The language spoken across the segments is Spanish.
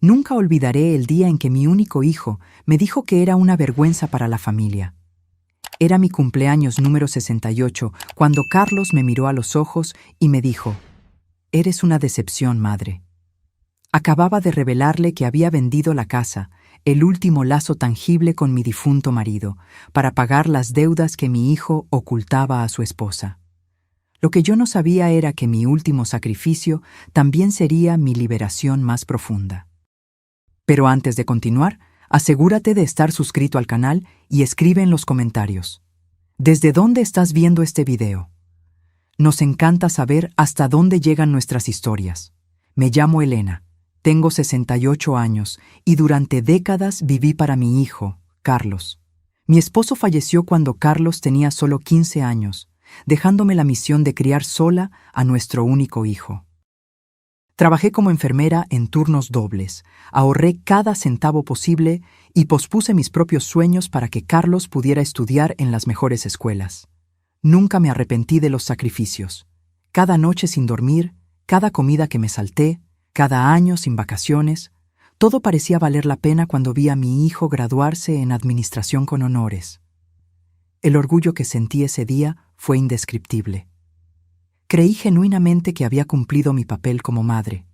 Nunca olvidaré el día en que mi único hijo me dijo que era una vergüenza para la familia. Era mi cumpleaños número 68 cuando Carlos me miró a los ojos y me dijo: «Eres una decepción, madre». Acababa de revelarle que había vendido la casa, el último lazo tangible con mi difunto marido, para pagar las deudas que mi hijo ocultaba a su esposa. Lo que yo no sabía era que mi último sacrificio también sería mi liberación más profunda. Pero antes de continuar, asegúrate de estar suscrito al canal y escribe en los comentarios: ¿desde dónde estás viendo este video? Nos encanta saber hasta dónde llegan nuestras historias. Me llamo Elena, tengo 68 años y durante décadas viví para mi hijo, Carlos. Mi esposo falleció cuando Carlos tenía solo 15 años, dejándome la misión de criar sola a nuestro único hijo. Trabajé como enfermera en turnos dobles, ahorré cada centavo posible y pospuse mis propios sueños para que Carlos pudiera estudiar en las mejores escuelas. Nunca me arrepentí de los sacrificios. Cada noche sin dormir, cada comida que me salté, cada año sin vacaciones, todo parecía valer la pena cuando vi a mi hijo graduarse en administración con honores. El orgullo que sentí ese día fue indescriptible. Creí genuinamente que había cumplido mi papel como madre.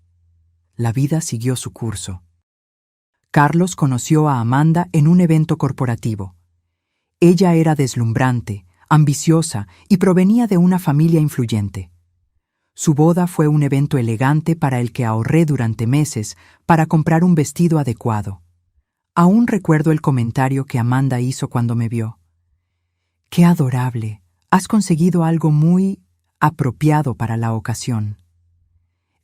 La vida siguió su curso. Carlos conoció a Amanda en un evento corporativo. Ella era deslumbrante, ambiciosa y provenía de una familia influyente. Su boda fue un evento elegante para el que ahorré durante meses para comprar un vestido adecuado. Aún recuerdo el comentario que Amanda hizo cuando me vio. «Qué adorable, has conseguido algo muy apropiado para la ocasión».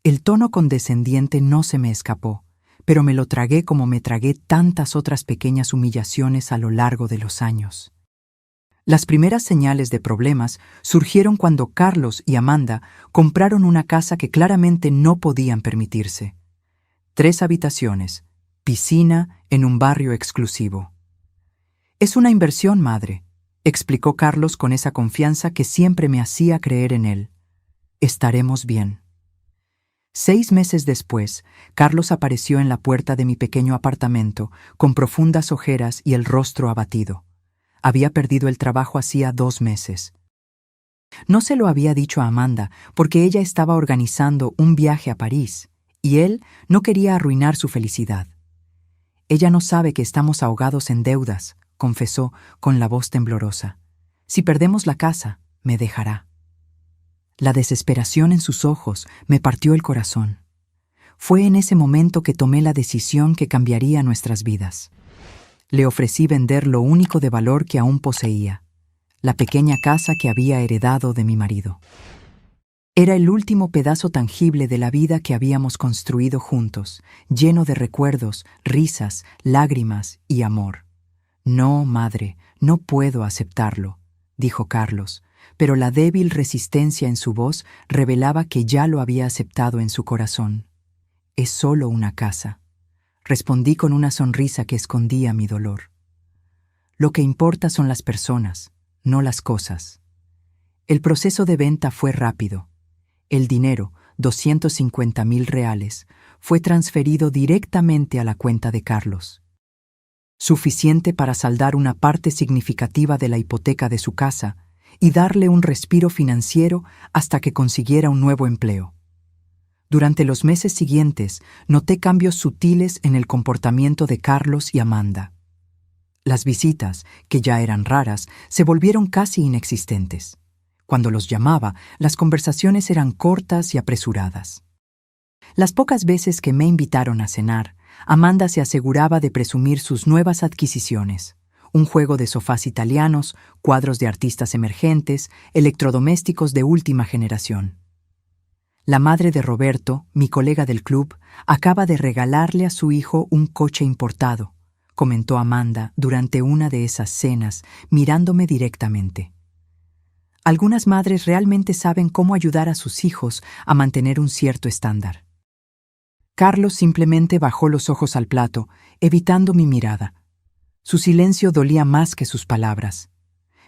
El tono condescendiente no se me escapó, pero me lo tragué como me tragué tantas otras pequeñas humillaciones a lo largo de los años. Las primeras señales de problemas surgieron cuando Carlos y Amanda compraron una casa que claramente no podían permitirse. 3 habitaciones, piscina en un barrio exclusivo. «Es una inversión, madre», explicó Carlos con esa confianza que siempre me hacía creer en él. «Estaremos bien». 6 meses después, Carlos apareció en la puerta de mi pequeño apartamento, con profundas ojeras y el rostro abatido. Había perdido el trabajo hacía 2 meses. No se lo había dicho a Amanda porque ella estaba organizando un viaje a París, y él no quería arruinar su felicidad. «Ella no sabe que estamos ahogados en deudas», confesó con la voz temblorosa. «Si perdemos la casa, me dejará». La desesperación en sus ojos me partió el corazón. Fue en ese momento que tomé la decisión que cambiaría nuestras vidas. Le ofrecí vender lo único de valor que aún poseía, la pequeña casa que había heredado de mi marido. Era el último pedazo tangible de la vida que habíamos construido juntos, lleno de recuerdos, risas, lágrimas y amor. «No, madre, no puedo aceptarlo», dijo Carlos, pero la débil resistencia en su voz revelaba que ya lo había aceptado en su corazón. «Es solo una casa», respondí con una sonrisa que escondía mi dolor. «Lo que importa son las personas, no las cosas». El proceso de venta fue rápido. El dinero, 250,000 reales, fue transferido directamente a la cuenta de Carlos. Suficiente para saldar una parte significativa de la hipoteca de su casa y darle un respiro financiero hasta que consiguiera un nuevo empleo. Durante los meses siguientes, noté cambios sutiles en el comportamiento de Carlos y Amanda. Las visitas, que ya eran raras, se volvieron casi inexistentes. Cuando los llamaba, las conversaciones eran cortas y apresuradas. Las pocas veces que me invitaron a cenar, Amanda se aseguraba de presumir sus nuevas adquisiciones: un juego de sofás italianos, cuadros de artistas emergentes, electrodomésticos de última generación. La madre de Roberto, mi colega del club, acaba de regalarle a su hijo un coche importado, comentó Amanda durante una de esas cenas, mirándome directamente. Algunas madres realmente saben cómo ayudar a sus hijos a mantener un cierto estándar. Carlos simplemente bajó los ojos al plato, evitando mi mirada. Su silencio dolía más que sus palabras.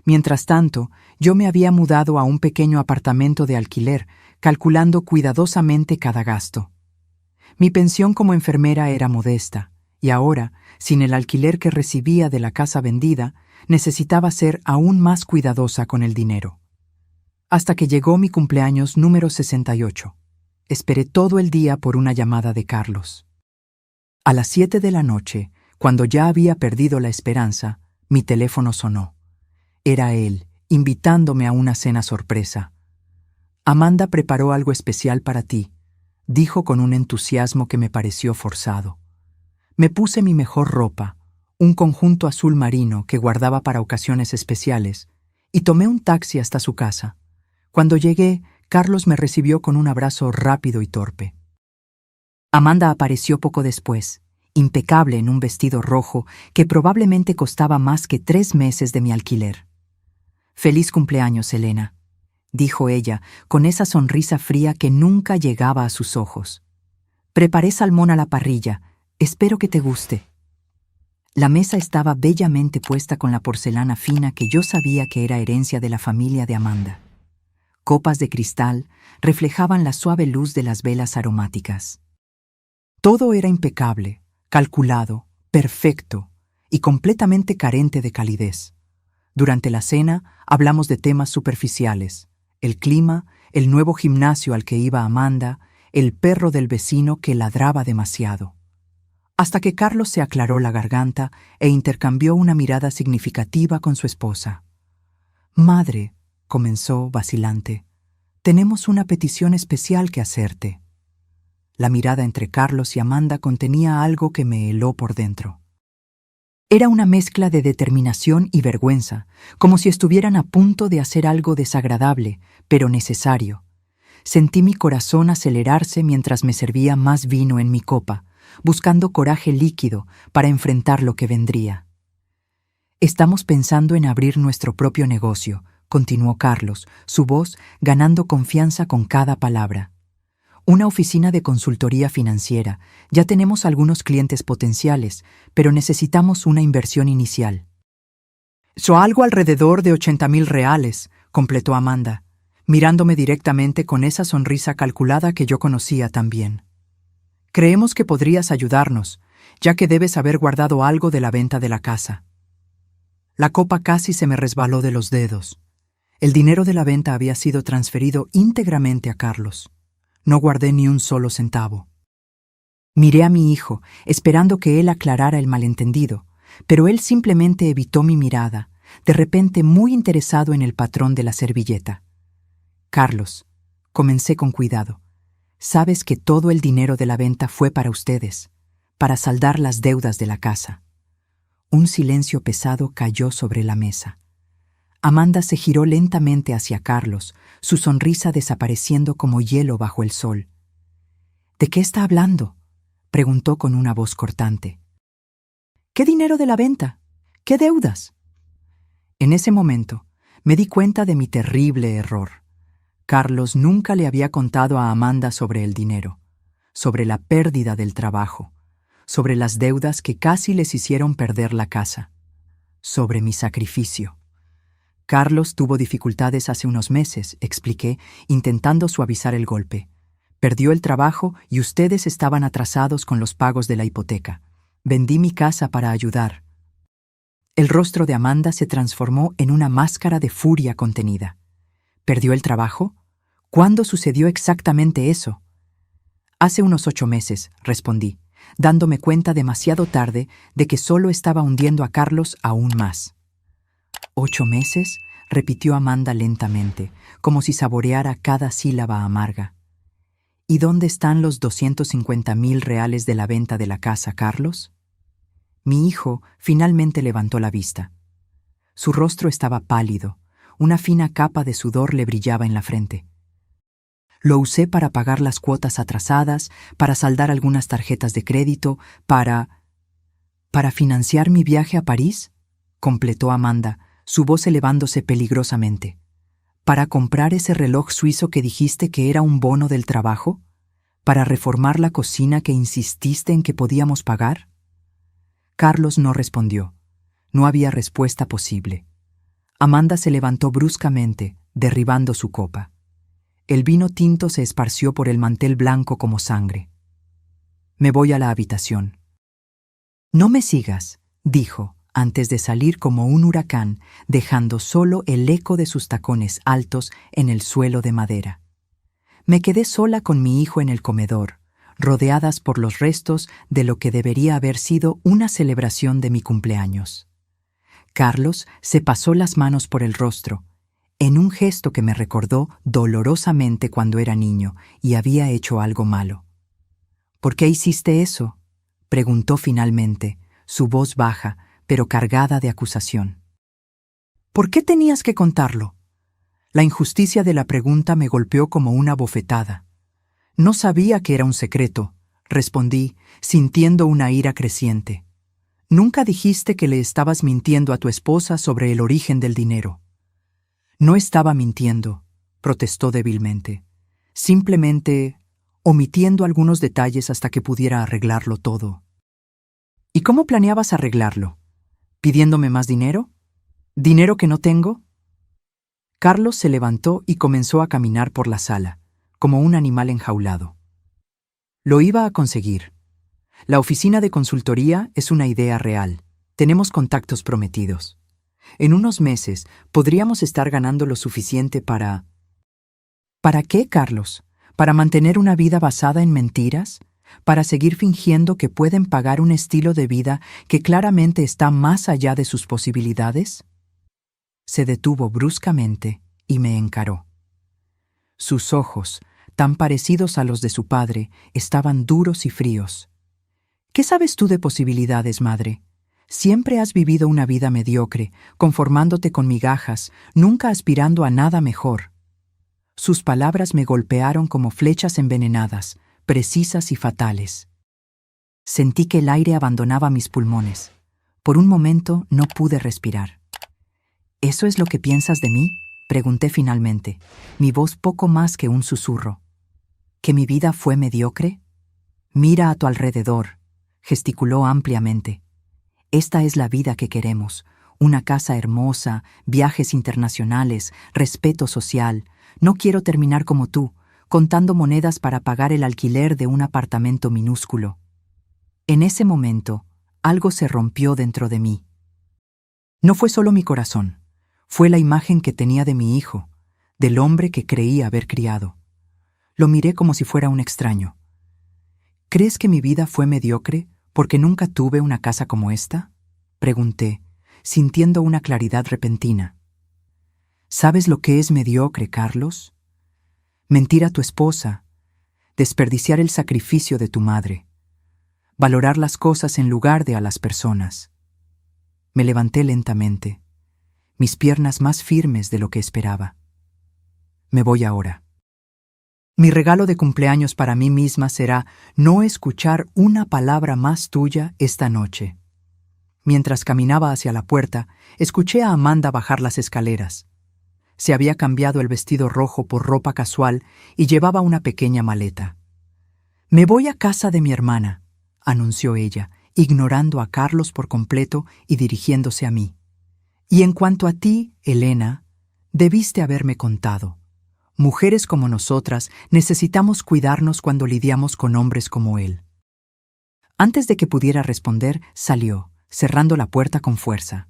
Mientras tanto, yo me había mudado a un pequeño apartamento de alquiler, calculando cuidadosamente cada gasto. Mi pensión como enfermera era modesta, y ahora, sin el alquiler que recibía de la casa vendida, necesitaba ser aún más cuidadosa con el dinero. Hasta que llegó mi cumpleaños número 68. Esperé todo el día por una llamada de Carlos. A las 7 de la noche, cuando ya había perdido la esperanza, mi teléfono sonó. Era él, invitándome a una cena sorpresa. Amanda preparó algo especial para ti, dijo con un entusiasmo que me pareció forzado. Me puse mi mejor ropa, un conjunto azul marino que guardaba para ocasiones especiales, y tomé un taxi hasta su casa. Cuando llegué, Carlos me recibió con un abrazo rápido y torpe. Amanda apareció poco después, impecable en un vestido rojo que probablemente costaba más que 3 meses de mi alquiler. «Feliz cumpleaños, Elena», dijo ella, con esa sonrisa fría que nunca llegaba a sus ojos. «Preparé salmón a la parrilla. Espero que te guste». La mesa estaba bellamente puesta con la porcelana fina que yo sabía que era herencia de la familia de Amanda. Copas de cristal reflejaban la suave luz de las velas aromáticas. Todo era impecable, calculado, perfecto y completamente carente de calidez. Durante la cena hablamos de temas superficiales: el clima, el nuevo gimnasio al que iba Amanda, el perro del vecino que ladraba demasiado. Hasta que Carlos se aclaró la garganta e intercambió una mirada significativa con su esposa. «Madre», comenzó vacilante, «tenemos una petición especial que hacerte». La mirada entre Carlos y Amanda contenía algo que me heló por dentro. Era una mezcla de determinación y vergüenza, como si estuvieran a punto de hacer algo desagradable, pero necesario. Sentí mi corazón acelerarse mientras me servía más vino en mi copa, buscando coraje líquido para enfrentar lo que vendría. «Estamos pensando en abrir nuestro propio negocio», continuó Carlos, su voz ganando confianza con cada palabra. «Una oficina de consultoría financiera. Ya tenemos algunos clientes potenciales, pero necesitamos una inversión inicial». «Algo alrededor de 80,000 reales», completó Amanda, mirándome directamente con esa sonrisa calculada que yo conocía tan bien. «Creemos que podrías ayudarnos, ya que debes haber guardado algo de la venta de la casa». La copa casi se me resbaló de los dedos. El dinero de la venta había sido transferido íntegramente a Carlos. No guardé ni un solo centavo. Miré a mi hijo, esperando que él aclarara el malentendido, pero él simplemente evitó mi mirada, de repente muy interesado en el patrón de la servilleta. «Carlos», comencé con cuidado, «sabes que todo el dinero de la venta fue para ustedes, para saldar las deudas de la casa». Un silencio pesado cayó sobre la mesa. Amanda se giró lentamente hacia Carlos, su sonrisa desapareciendo como hielo bajo el sol. «¿De qué está hablando?», preguntó con una voz cortante. «¿Qué dinero de la venta? ¿Qué deudas?». En ese momento me di cuenta de mi terrible error. Carlos nunca le había contado a Amanda sobre el dinero, sobre la pérdida del trabajo, sobre las deudas que casi les hicieron perder la casa, sobre mi sacrificio. «Carlos tuvo dificultades hace unos meses», expliqué, intentando suavizar el golpe. «Perdió el trabajo y ustedes estaban atrasados con los pagos de la hipoteca. Vendí mi casa para ayudar». El rostro de Amanda se transformó en una máscara de furia contenida. «¿Perdió el trabajo? ¿Cuándo sucedió exactamente eso?». «Hace unos 8 meses», respondí, dándome cuenta demasiado tarde de que solo estaba hundiendo a Carlos aún más. «¿8 meses?», repitió Amanda lentamente, como si saboreara cada sílaba amarga. «¿Y dónde están los 250,000 reales de la venta de la casa, Carlos?». Mi hijo finalmente levantó la vista. Su rostro estaba pálido, una fina capa de sudor le brillaba en la frente. «Lo usé para pagar las cuotas atrasadas, para saldar algunas tarjetas de crédito, para financiar mi viaje a París», completó Amanda, su voz elevándose peligrosamente. «¿Para comprar ese reloj suizo que dijiste que era un bono del trabajo? ¿Para reformar la cocina que insististe en que podíamos pagar?». Carlos no respondió. No había respuesta posible. Amanda se levantó bruscamente, derribando su copa. El vino tinto se esparció por el mantel blanco como sangre. Me voy a la habitación. No me sigas, dijo, antes de salir como un huracán, dejando solo el eco de sus tacones altos en el suelo de madera. Me quedé sola con mi hijo en el comedor, rodeadas por los restos de lo que debería haber sido una celebración de mi cumpleaños. Carlos se pasó las manos por el rostro, en un gesto que me recordó dolorosamente cuando era niño y había hecho algo malo. ¿Por qué hiciste eso?, preguntó finalmente, su voz baja, pero cargada de acusación. ¿Por qué tenías que contarlo? La injusticia de la pregunta me golpeó como una bofetada. No sabía que era un secreto, respondí, sintiendo una ira creciente. Nunca dijiste que le estabas mintiendo a tu esposa sobre el origen del dinero. No estaba mintiendo, protestó débilmente. Simplemente omitiendo algunos detalles hasta que pudiera arreglarlo todo. ¿Y cómo planeabas arreglarlo? ¿Pidiéndome más dinero? ¿Dinero que no tengo? Carlos se levantó y comenzó a caminar por la sala, como un animal enjaulado. Lo iba a conseguir. La oficina de consultoría es una idea real. Tenemos contactos prometidos. En unos meses podríamos estar ganando lo suficiente para... ¿Para qué, Carlos? ¿Para mantener una vida basada en mentiras? ¿Para seguir fingiendo que pueden pagar un estilo de vida que claramente está más allá de sus posibilidades? Se detuvo bruscamente y me encaró. Sus ojos, tan parecidos a los de su padre, estaban duros y fríos. ¿Qué sabes tú de posibilidades, madre? Siempre has vivido una vida mediocre, conformándote con migajas, nunca aspirando a nada mejor. Sus palabras me golpearon como flechas envenenadas, precisas y fatales. Sentí que el aire abandonaba mis pulmones. Por un momento no pude respirar. ¿Eso es lo que piensas de mí?, pregunté finalmente, mi voz poco más que un susurro. ¿Que mi vida fue mediocre? Mira a tu alrededor, gesticuló ampliamente. Esta es la vida que queremos, una casa hermosa, viajes internacionales, respeto social. No quiero terminar como tú, contando monedas para pagar el alquiler de un apartamento minúsculo. En ese momento, algo se rompió dentro de mí. No fue solo mi corazón, fue la imagen que tenía de mi hijo, del hombre que creía haber criado. Lo miré como si fuera un extraño. ¿Crees que mi vida fue mediocre porque nunca tuve una casa como esta?, pregunté, sintiendo una claridad repentina. ¿Sabes lo que es mediocre, Carlos? Mentir a tu esposa, desperdiciar el sacrificio de tu madre, valorar las cosas en lugar de a las personas. Me levanté lentamente, mis piernas más firmes de lo que esperaba. Me voy ahora. Mi regalo de cumpleaños para mí misma será no escuchar una palabra más tuya esta noche. Mientras caminaba hacia la puerta, escuché a Amanda bajar las escaleras. Se había cambiado el vestido rojo por ropa casual y llevaba una pequeña maleta. «Me voy a casa de mi hermana», anunció ella, ignorando a Carlos por completo y dirigiéndose a mí. «Y en cuanto a ti, Elena, debiste haberme contado. Mujeres como nosotras necesitamos cuidarnos cuando lidiamos con hombres como él». Antes de que pudiera responder, salió, cerrando la puerta con fuerza.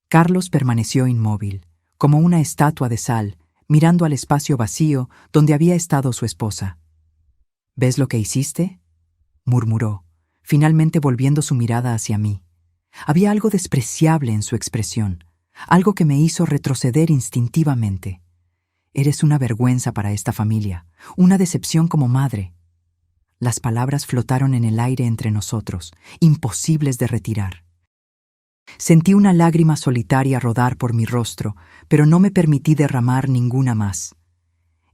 Carlos permaneció inmóvil, como una estatua de sal, mirando al espacio vacío donde había estado su esposa. «¿Ves lo que hiciste?», murmuró, finalmente volviendo su mirada hacia mí. Había algo despreciable en su expresión, algo que me hizo retroceder instintivamente. «Eres una vergüenza para esta familia, una decepción como madre». Las palabras flotaron en el aire entre nosotros, imposibles de retirar. Sentí una lágrima solitaria rodar por mi rostro, pero no me permití derramar ninguna más.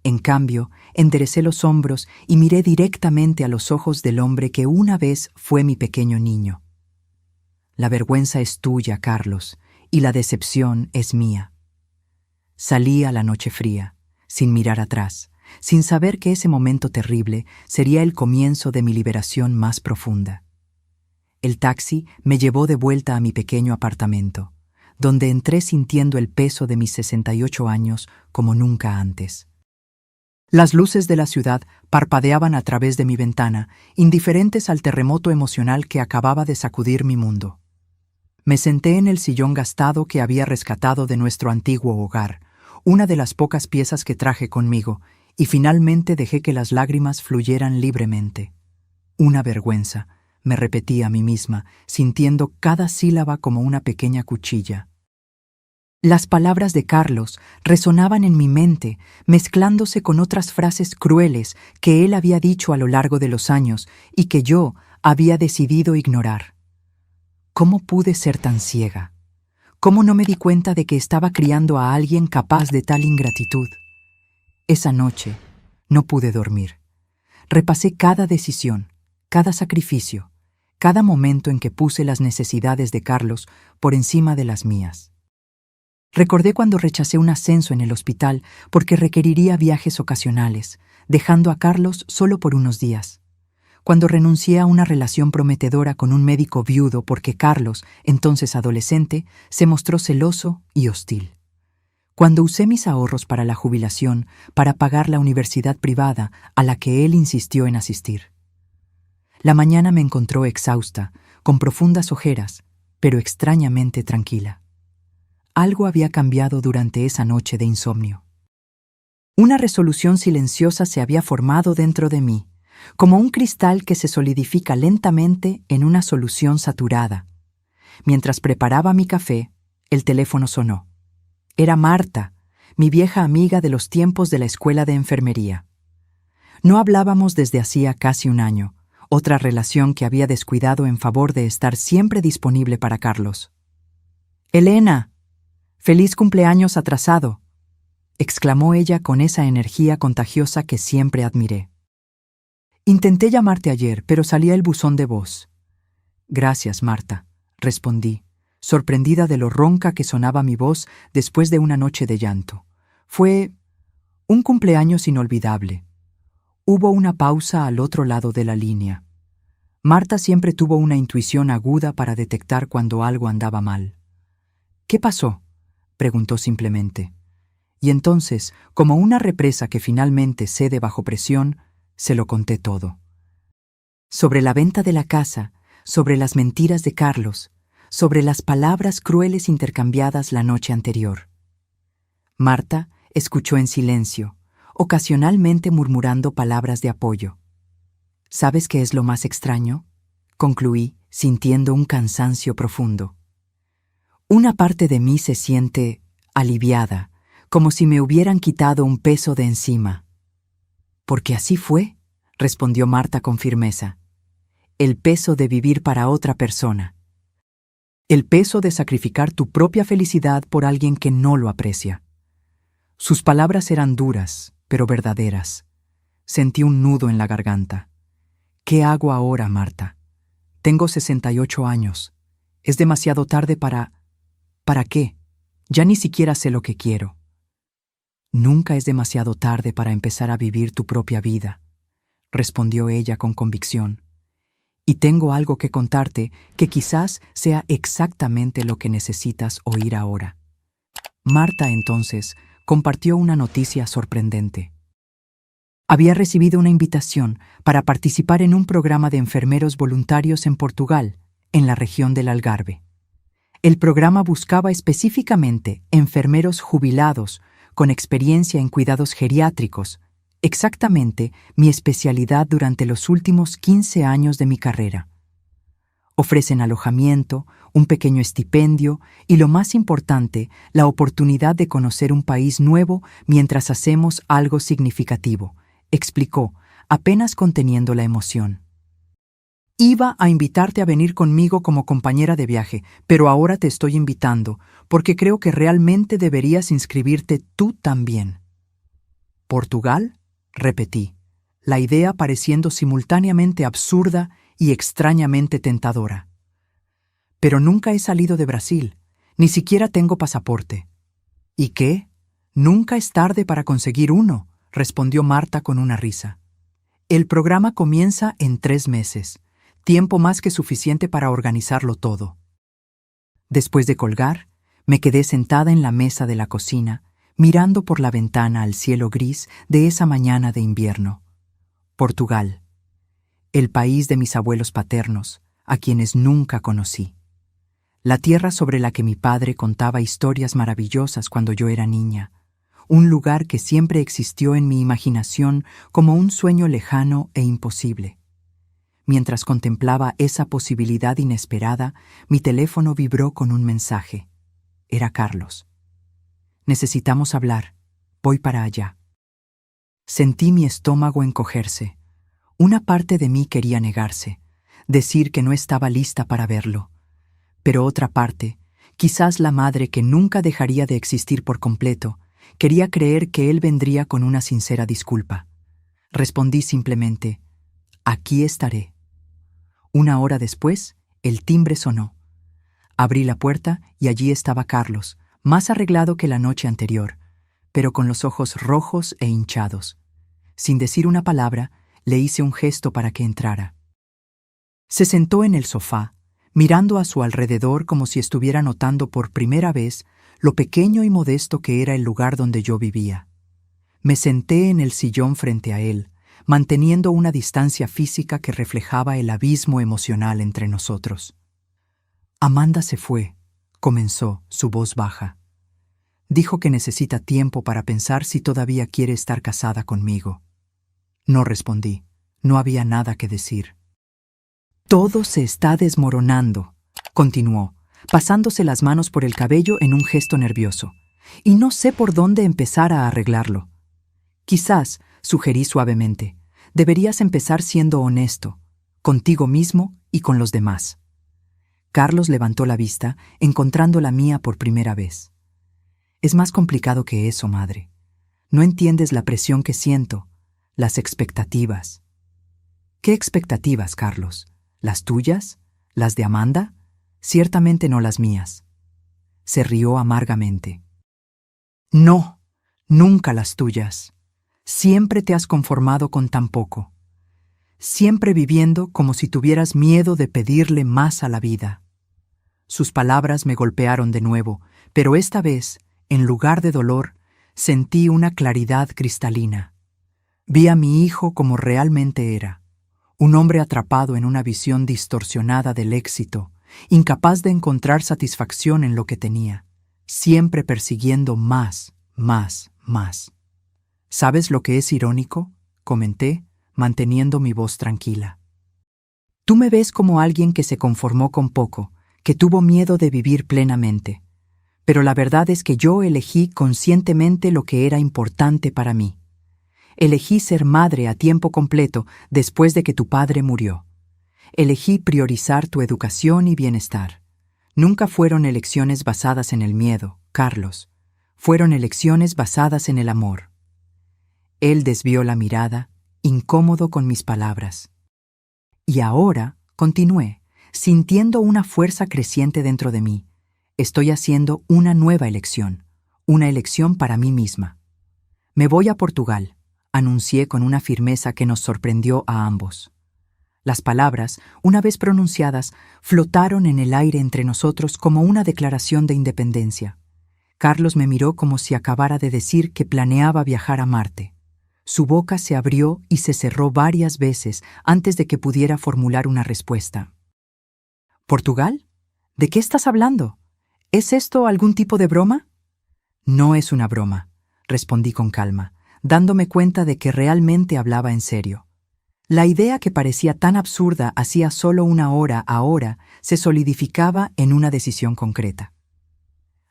En cambio, enderecé los hombros y miré directamente a los ojos del hombre que una vez fue mi pequeño niño. «La vergüenza es tuya, Carlos, y la decepción es mía». Salí a la noche fría, sin mirar atrás, sin saber que ese momento terrible sería el comienzo de mi liberación más profunda. El taxi me llevó de vuelta a mi pequeño apartamento, donde entré sintiendo el peso de mis 68 años como nunca antes. Las luces de la ciudad parpadeaban a través de mi ventana, indiferentes al terremoto emocional que acababa de sacudir mi mundo. Me senté en el sillón gastado que había rescatado de nuestro antiguo hogar, una de las pocas piezas que traje conmigo, y finalmente dejé que las lágrimas fluyeran libremente. Una vergüenza, me repetí a mí misma, sintiendo cada sílaba como una pequeña cuchilla. Las palabras de Carlos resonaban en mi mente, mezclándose con otras frases crueles que él había dicho a lo largo de los años y que yo había decidido ignorar. ¿Cómo pude ser tan ciega? ¿Cómo no me di cuenta de que estaba criando a alguien capaz de tal ingratitud? Esa noche no pude dormir. Repasé cada decisión, cada sacrificio, cada momento en que puse las necesidades de Carlos por encima de las mías. Recordé cuando rechacé un ascenso en el hospital porque requeriría viajes ocasionales, dejando a Carlos solo por unos días. Cuando renuncié a una relación prometedora con un médico viudo porque Carlos, entonces adolescente, se mostró celoso y hostil. Cuando usé mis ahorros para la jubilación para pagar la universidad privada a la que él insistió en asistir. La mañana me encontró exhausta, con profundas ojeras, pero extrañamente tranquila. Algo había cambiado durante esa noche de insomnio. Una resolución silenciosa se había formado dentro de mí, como un cristal que se solidifica lentamente en una solución saturada. Mientras preparaba mi café, el teléfono sonó. Era Marta, mi vieja amiga de los tiempos de la escuela de enfermería. No hablábamos desde hacía casi un año, otra relación que había descuidado en favor de estar siempre disponible para Carlos. «Elena, feliz cumpleaños atrasado», exclamó ella con esa energía contagiosa que siempre admiré. «Intenté llamarte ayer, pero salía el buzón de voz». «Gracias, Marta», respondí, sorprendida de lo ronca que sonaba mi voz después de una noche de llanto. Fue un cumpleaños inolvidable. Hubo una pausa al otro lado de la línea. Marta siempre tuvo una intuición aguda para detectar cuando algo andaba mal. «¿Qué pasó?», preguntó simplemente. Y entonces, como una represa que finalmente cede bajo presión, se lo conté todo. Sobre la venta de la casa, sobre las mentiras de Carlos, sobre las palabras crueles intercambiadas la noche anterior. Marta escuchó en silencio, ocasionalmente murmurando palabras de apoyo. «¿Sabes qué es lo más extraño?», concluí, sintiendo un cansancio profundo. Una parte de mí se siente aliviada, como si me hubieran quitado un peso de encima. «Porque así fue», respondió Marta con firmeza. «El peso de vivir para otra persona. El peso de sacrificar tu propia felicidad por alguien que no lo aprecia». Sus palabras eran duras, pero verdaderas. Sentí un nudo en la garganta. «¿Qué hago ahora, Marta? Tengo 68 años. Es demasiado tarde para... ¿Para qué? Ya ni siquiera sé lo que quiero». «Nunca es demasiado tarde para empezar a vivir tu propia vida», respondió ella con convicción. «Y tengo algo que contarte que quizás sea exactamente lo que necesitas oír ahora». Marta, entonces, compartió una noticia sorprendente. Había recibido una invitación para participar en un programa de enfermeros voluntarios en Portugal, en la región del Algarve. El programa buscaba específicamente enfermeros jubilados con experiencia en cuidados geriátricos, exactamente mi especialidad durante los últimos 15 años de mi carrera. Ofrecen alojamiento, un pequeño estipendio y, lo más importante, la oportunidad de conocer un país nuevo mientras hacemos algo significativo, explicó, apenas conteniendo la emoción. «Iba a invitarte a venir conmigo como compañera de viaje, pero ahora te estoy invitando porque creo que realmente deberías inscribirte tú también». «¿Portugal?», repetí, la idea pareciendo simultáneamente absurda y extrañamente tentadora. «Pero nunca he salido de Brasil, ni siquiera tengo pasaporte». «¿Y qué? Nunca es tarde para conseguir uno», respondió Marta con una risa. «El programa comienza en 3 meses, tiempo más que suficiente para organizarlo todo». Después de colgar, me quedé sentada en la mesa de la cocina, mirando por la ventana al cielo gris de esa mañana de invierno. Portugal, el país de mis abuelos paternos, a quienes nunca conocí. La tierra sobre la que mi padre contaba historias maravillosas cuando yo era niña. Un lugar que siempre existió en mi imaginación como un sueño lejano e imposible. Mientras contemplaba esa posibilidad inesperada, mi teléfono vibró con un mensaje. Era Carlos. Necesitamos hablar. Voy para allá. Sentí mi estómago encogerse. Una parte de mí quería negarse, decir que no estaba lista para verlo. Pero otra parte, quizás la madre que nunca dejaría de existir por completo, quería creer que él vendría con una sincera disculpa. Respondí simplemente, aquí estaré. Una hora después, el timbre sonó. Abrí la puerta y allí estaba Carlos, más arreglado que la noche anterior, pero con los ojos rojos e hinchados. Sin decir una palabra, le hice un gesto para que entrara. Se sentó en el sofá, mirando a su alrededor como si estuviera notando por primera vez lo pequeño y modesto que era el lugar donde yo vivía. Me senté en el sillón frente a él, manteniendo una distancia física que reflejaba el abismo emocional entre nosotros. Amanda se fue, comenzó, su voz baja. Dijo que necesita tiempo para pensar si todavía quiere estar casada conmigo. No respondí, no había nada que decir. Todo se está desmoronando, continuó, pasándose las manos por el cabello en un gesto nervioso, y no sé por dónde empezar a arreglarlo. Quizás, sugerí suavemente, deberías empezar siendo honesto, contigo mismo y con los demás. Carlos levantó la vista, encontrando la mía por primera vez. Es más complicado que eso, madre. No entiendes la presión que siento, las expectativas. ¿Qué expectativas, Carlos? ¿Las tuyas? ¿Las de Amanda? Ciertamente no las mías. Se rió amargamente. No, nunca las tuyas. Siempre te has conformado con tan poco. Siempre viviendo como si tuvieras miedo de pedirle más a la vida. Sus palabras me golpearon de nuevo, pero esta vez, en lugar de dolor, sentí una claridad cristalina. Vi a mi hijo como realmente era, un hombre atrapado en una visión distorsionada del éxito, incapaz de encontrar satisfacción en lo que tenía, siempre persiguiendo más, más, más. ¿Sabes lo que es irónico?, comenté, manteniendo mi voz tranquila. Tú me ves como alguien que se conformó con poco, que tuvo miedo de vivir plenamente. Pero la verdad es que yo elegí conscientemente lo que era importante para mí. Elegí ser madre a tiempo completo después de que tu padre murió. Elegí priorizar tu educación y bienestar. Nunca fueron elecciones basadas en el miedo, Carlos. Fueron elecciones basadas en el amor. Él desvió la mirada, incómodo con mis palabras. Y ahora, continué, sintiendo una fuerza creciente dentro de mí. Estoy haciendo una nueva elección, una elección para mí misma. Me voy a Portugal, anuncié con una firmeza que nos sorprendió a ambos. Las palabras, una vez pronunciadas, flotaron en el aire entre nosotros como una declaración de independencia. Carlos me miró como si acabara de decir que planeaba viajar a Marte. Su boca se abrió y se cerró varias veces antes de que pudiera formular una respuesta. ¿Portugal? ¿De qué estás hablando? ¿Es esto algún tipo de broma? No es una broma, respondí con calma, dándome cuenta de que realmente hablaba en serio. La idea que parecía tan absurda hacía solo una hora ahora se solidificaba en una decisión concreta.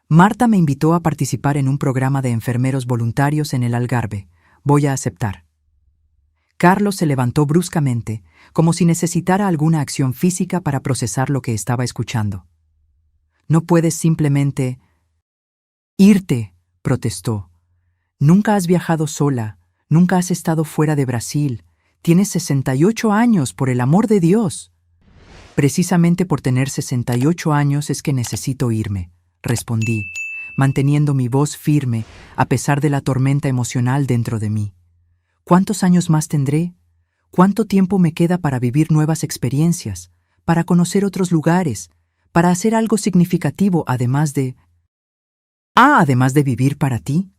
Marta me invitó a participar en un programa de enfermeros voluntarios en el Algarve. Voy a aceptar. Carlos se levantó bruscamente, como si necesitara alguna acción física para procesar lo que estaba escuchando. No puedes simplemente... irte, protestó. Nunca has viajado sola, nunca has estado fuera de Brasil. Tienes 68 años, por el amor de Dios. Precisamente por tener 68 años es que necesito irme, respondí, manteniendo mi voz firme a pesar de la tormenta emocional dentro de mí. ¿Cuántos años más tendré? ¿Cuánto tiempo me queda para vivir nuevas experiencias, para conocer otros lugares, para hacer algo significativo además de... además de vivir para ti?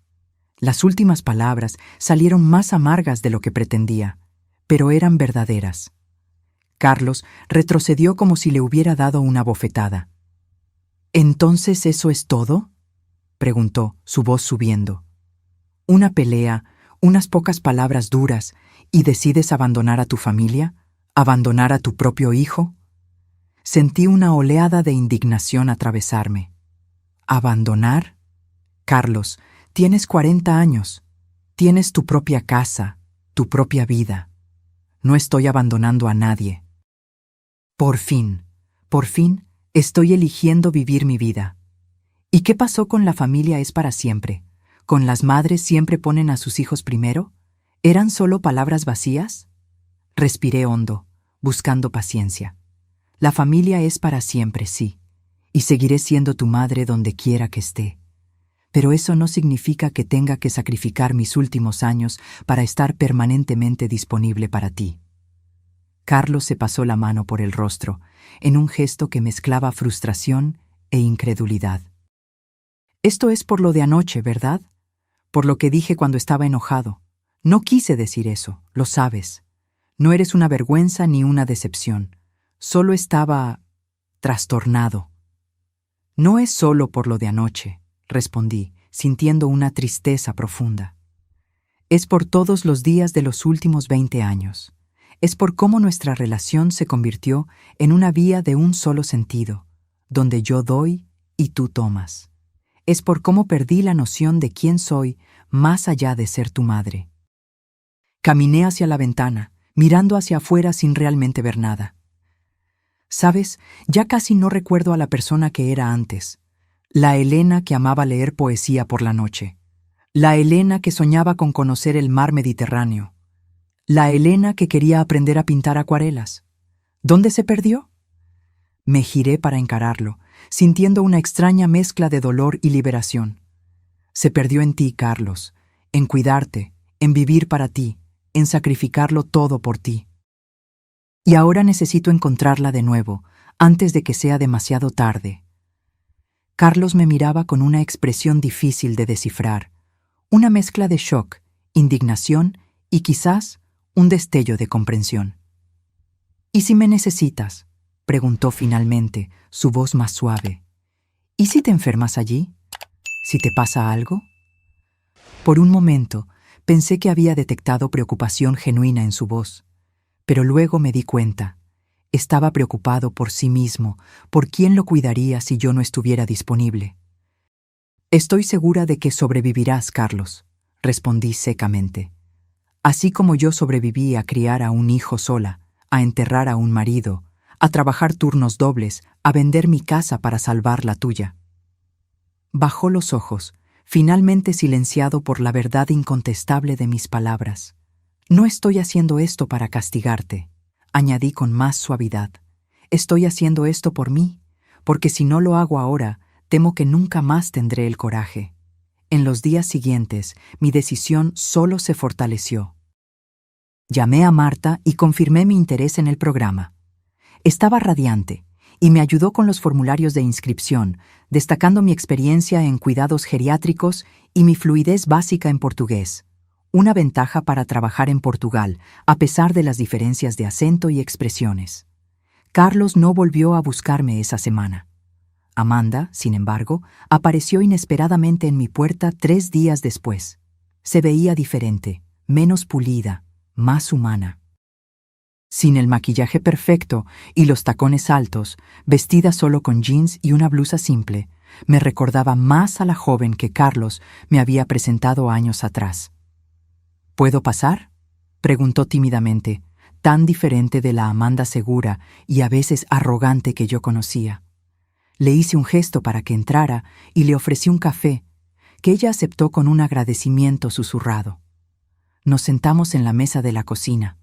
Las últimas palabras salieron más amargas de lo que pretendía, pero eran verdaderas. Carlos retrocedió como si le hubiera dado una bofetada. ¿Entonces eso es todo?, preguntó, su voz subiendo. ¿Una pelea, unas pocas palabras duras, y decides abandonar a tu familia? ¿Abandonar a tu propio hijo? Sentí una oleada de indignación atravesarme. ¿Abandonar? Carlos, tienes 40 años. Tienes tu propia casa, tu propia vida. No estoy abandonando a nadie. Por fin, estoy eligiendo vivir mi vida. ¿Y qué pasó con la familia es para siempre? ¿Con las madres siempre ponen a sus hijos primero? ¿Eran solo palabras vacías? Respiré hondo, buscando paciencia. La familia es para siempre, sí, y seguiré siendo tu madre donde quiera que esté. Pero eso no significa que tenga que sacrificar mis últimos años para estar permanentemente disponible para ti. Carlos se pasó la mano por el rostro, en un gesto que mezclaba frustración e incredulidad. Esto es por lo de anoche, ¿verdad? Por lo que dije cuando estaba enojado. No quise decir eso, lo sabes. No eres una vergüenza ni una decepción. Solo estaba trastornado. No es solo por lo de anoche, respondí, sintiendo una tristeza profunda. Es por todos los días de los últimos 20 años. Es por cómo nuestra relación se convirtió en una vía de un solo sentido, donde yo doy y tú tomas. Es por cómo perdí la noción de quién soy más allá de ser tu madre. Caminé hacia la ventana, mirando hacia afuera sin realmente ver nada. ¿Sabes? Ya casi no recuerdo a la persona que era antes. La Elena que amaba leer poesía por la noche. La Elena que soñaba con conocer el mar Mediterráneo. La Elena que quería aprender a pintar acuarelas. ¿Dónde se perdió? Me giré para encararlo, sintiendo una extraña mezcla de dolor y liberación. Se perdió en ti, Carlos, en cuidarte, en vivir para ti, en sacrificarlo todo por ti. Y ahora necesito encontrarla de nuevo, antes de que sea demasiado tarde. Carlos me miraba con una expresión difícil de descifrar, una mezcla de shock, indignación y quizás un destello de comprensión. ¿Y si me necesitas?, preguntó finalmente, su voz más suave. ¿Y si te enfermas allí? ¿Si te pasa algo? Por un momento pensé que había detectado preocupación genuina en su voz, pero luego me di cuenta. Estaba preocupado por sí mismo, por quién lo cuidaría si yo no estuviera disponible. Estoy segura de que sobrevivirás, Carlos, respondí secamente. Así como yo sobreviví a criar a un hijo sola, a enterrar a un marido, a trabajar turnos dobles, a vender mi casa para salvar la tuya. Bajó los ojos, finalmente silenciado por la verdad incontestable de mis palabras. No estoy haciendo esto para castigarte, añadí con más suavidad. Estoy haciendo esto por mí, porque si no lo hago ahora, temo que nunca más tendré el coraje. En los días siguientes, mi decisión solo se fortaleció. Llamé a Marta y confirmé mi interés en el programa. Estaba radiante y me ayudó con los formularios de inscripción, destacando mi experiencia en cuidados geriátricos y mi fluidez básica en portugués, una ventaja para trabajar en Portugal, a pesar de las diferencias de acento y expresiones. Carlos no volvió a buscarme esa semana. Amanda, sin embargo, apareció inesperadamente en mi puerta 3 días después. Se veía diferente, menos pulida, más humana. Sin el maquillaje perfecto y los tacones altos, vestida solo con jeans y una blusa simple, me recordaba más a la joven que Carlos me había presentado años atrás. ¿Puedo pasar?, preguntó tímidamente, tan diferente de la Amanda segura y a veces arrogante que yo conocía. Le hice un gesto para que entrara y le ofrecí un café, que ella aceptó con un agradecimiento susurrado. Nos sentamos en la mesa de la cocina,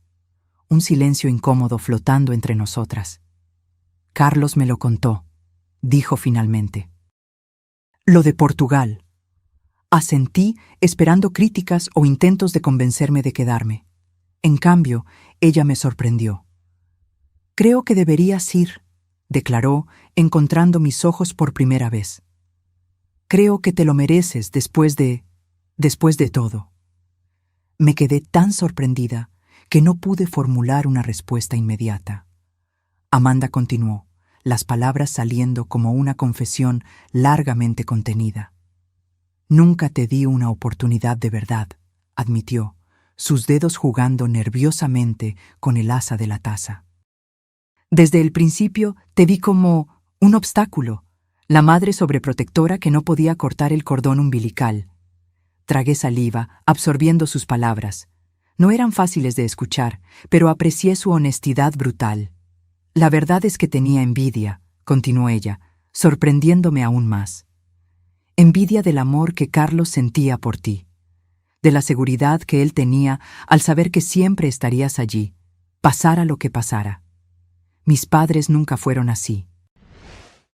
un silencio incómodo flotando entre nosotras. Carlos me lo contó, dijo finalmente. Lo de Portugal. Asentí, esperando críticas o intentos de convencerme de quedarme. En cambio, ella me sorprendió. Creo que deberías ir, declaró, encontrando mis ojos por primera vez. Creo que te lo mereces después de... Después de todo, me quedé tan sorprendida que no pude formular una respuesta inmediata. Amanda continuó, las palabras saliendo como una confesión largamente contenida. Nunca te di una oportunidad de verdad, admitió, sus dedos jugando nerviosamente con el asa de la taza. Desde el principio te vi como un obstáculo, la madre sobreprotectora que no podía cortar el cordón umbilical. Tragué saliva, absorbiendo sus palabras. No eran fáciles de escuchar, pero aprecié su honestidad brutal. La verdad es que tenía envidia, continuó ella, sorprendiéndome aún más. Envidia del amor que Carlos sentía por ti, de la seguridad que él tenía al saber que siempre estarías allí, pasara lo que pasara. Mis padres nunca fueron así.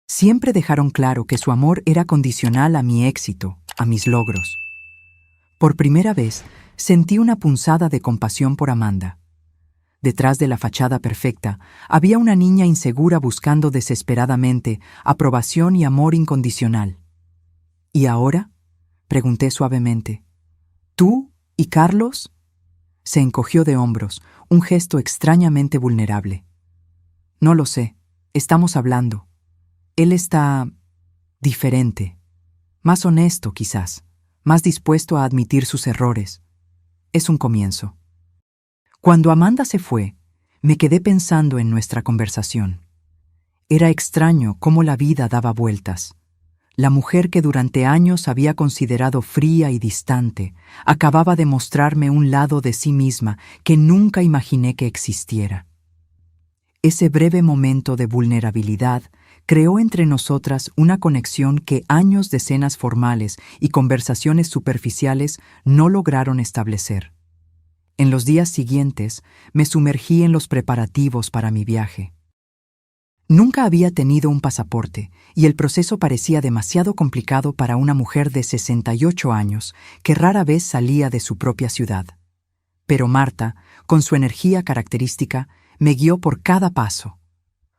Siempre dejaron claro que su amor era condicional a mi éxito, a mis logros. Por primera vez, sentí una punzada de compasión por Amanda. Detrás de la fachada perfecta, había una niña insegura buscando desesperadamente aprobación y amor incondicional. ¿Y ahora?, pregunté suavemente. ¿Tú y Carlos? Se encogió de hombros, un gesto extrañamente vulnerable. No lo sé, estamos hablando. Él está diferente, más honesto quizás, más dispuesto a admitir sus errores. Es un comienzo. Cuando Amanda se fue, me quedé pensando en nuestra conversación. Era extraño cómo la vida daba vueltas. La mujer que durante años había considerado fría y distante, acababa de mostrarme un lado de sí misma que nunca imaginé que existiera. Ese breve momento de vulnerabilidad creó entre nosotras una conexión que años de cenas formales y conversaciones superficiales no lograron establecer. En los días siguientes, me sumergí en los preparativos para mi viaje. Nunca había tenido un pasaporte y el proceso parecía demasiado complicado para una mujer de 68 años que rara vez salía de su propia ciudad. Pero Marta, con su energía característica, me guió por cada paso.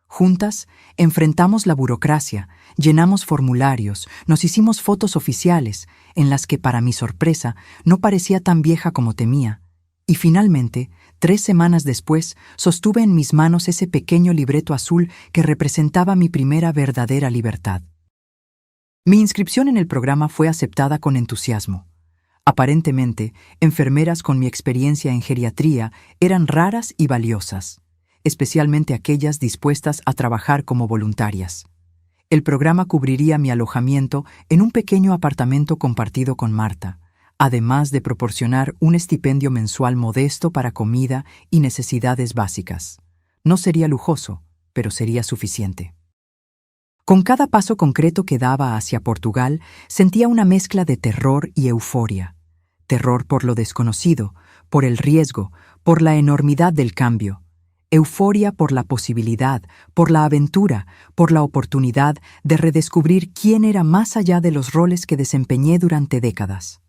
Juntas, enfrentamos la burocracia, llenamos formularios, nos hicimos fotos oficiales, en las que, para mi sorpresa, no parecía tan vieja como temía. Y finalmente, 3 semanas después, sostuve en mis manos ese pequeño libreto azul que representaba mi primera verdadera libertad. Mi inscripción en el programa fue aceptada con entusiasmo. Aparentemente, enfermeras con mi experiencia en geriatría eran raras y valiosas, especialmente aquellas dispuestas a trabajar como voluntarias. El programa cubriría mi alojamiento en un pequeño apartamento compartido con Marta, además de proporcionar un estipendio mensual modesto para comida y necesidades básicas. No sería lujoso, pero sería suficiente. Con cada paso concreto que daba hacia Portugal, sentía una mezcla de terror y euforia. Terror por lo desconocido, por el riesgo, por la enormidad del cambio. Euforia por la posibilidad, por la aventura, por la oportunidad de redescubrir quién era más allá de los roles que desempeñé durante décadas.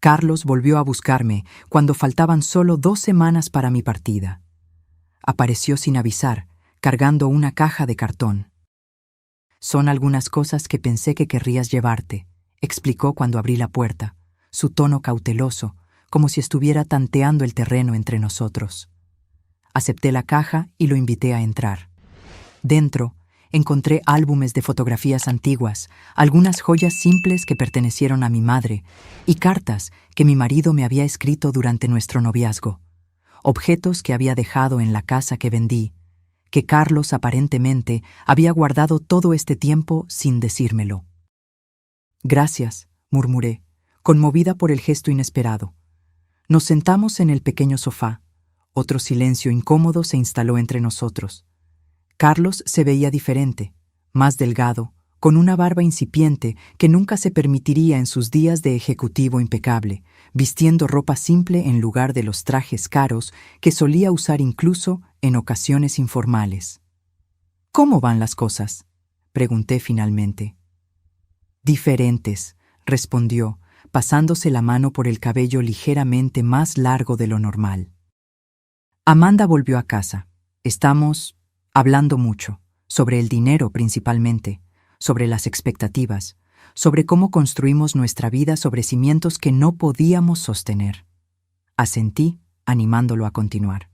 Carlos volvió a buscarme cuando faltaban solo 2 semanas para mi partida. Apareció sin avisar, cargando una caja de cartón. «Son algunas cosas que pensé que querrías llevarte», explicó cuando abrí la puerta, su tono cauteloso, como si estuviera tanteando el terreno entre nosotros. Acepté la caja y lo invité a entrar. Dentro, encontré álbumes de fotografías antiguas, algunas joyas simples que pertenecieron a mi madre y cartas que mi marido me había escrito durante nuestro noviazgo, objetos que había dejado en la casa que vendí, que Carlos aparentemente había guardado todo este tiempo sin decírmelo. «Gracias», murmuré, conmovida por el gesto inesperado. Nos sentamos en el pequeño sofá. Otro silencio incómodo se instaló entre nosotros. Carlos se veía diferente, más delgado, con una barba incipiente que nunca se permitiría en sus días de ejecutivo impecable, vistiendo ropa simple en lugar de los trajes caros que solía usar incluso en ocasiones informales. «¿Cómo van las cosas?», pregunté finalmente. «Diferentes», respondió, pasándose la mano por el cabello ligeramente más largo de lo normal. Amanda volvió a casa. Estamos hablando mucho, sobre el dinero principalmente, sobre las expectativas, sobre cómo construimos nuestra vida sobre cimientos que no podíamos sostener. Asentí, animándolo a continuar.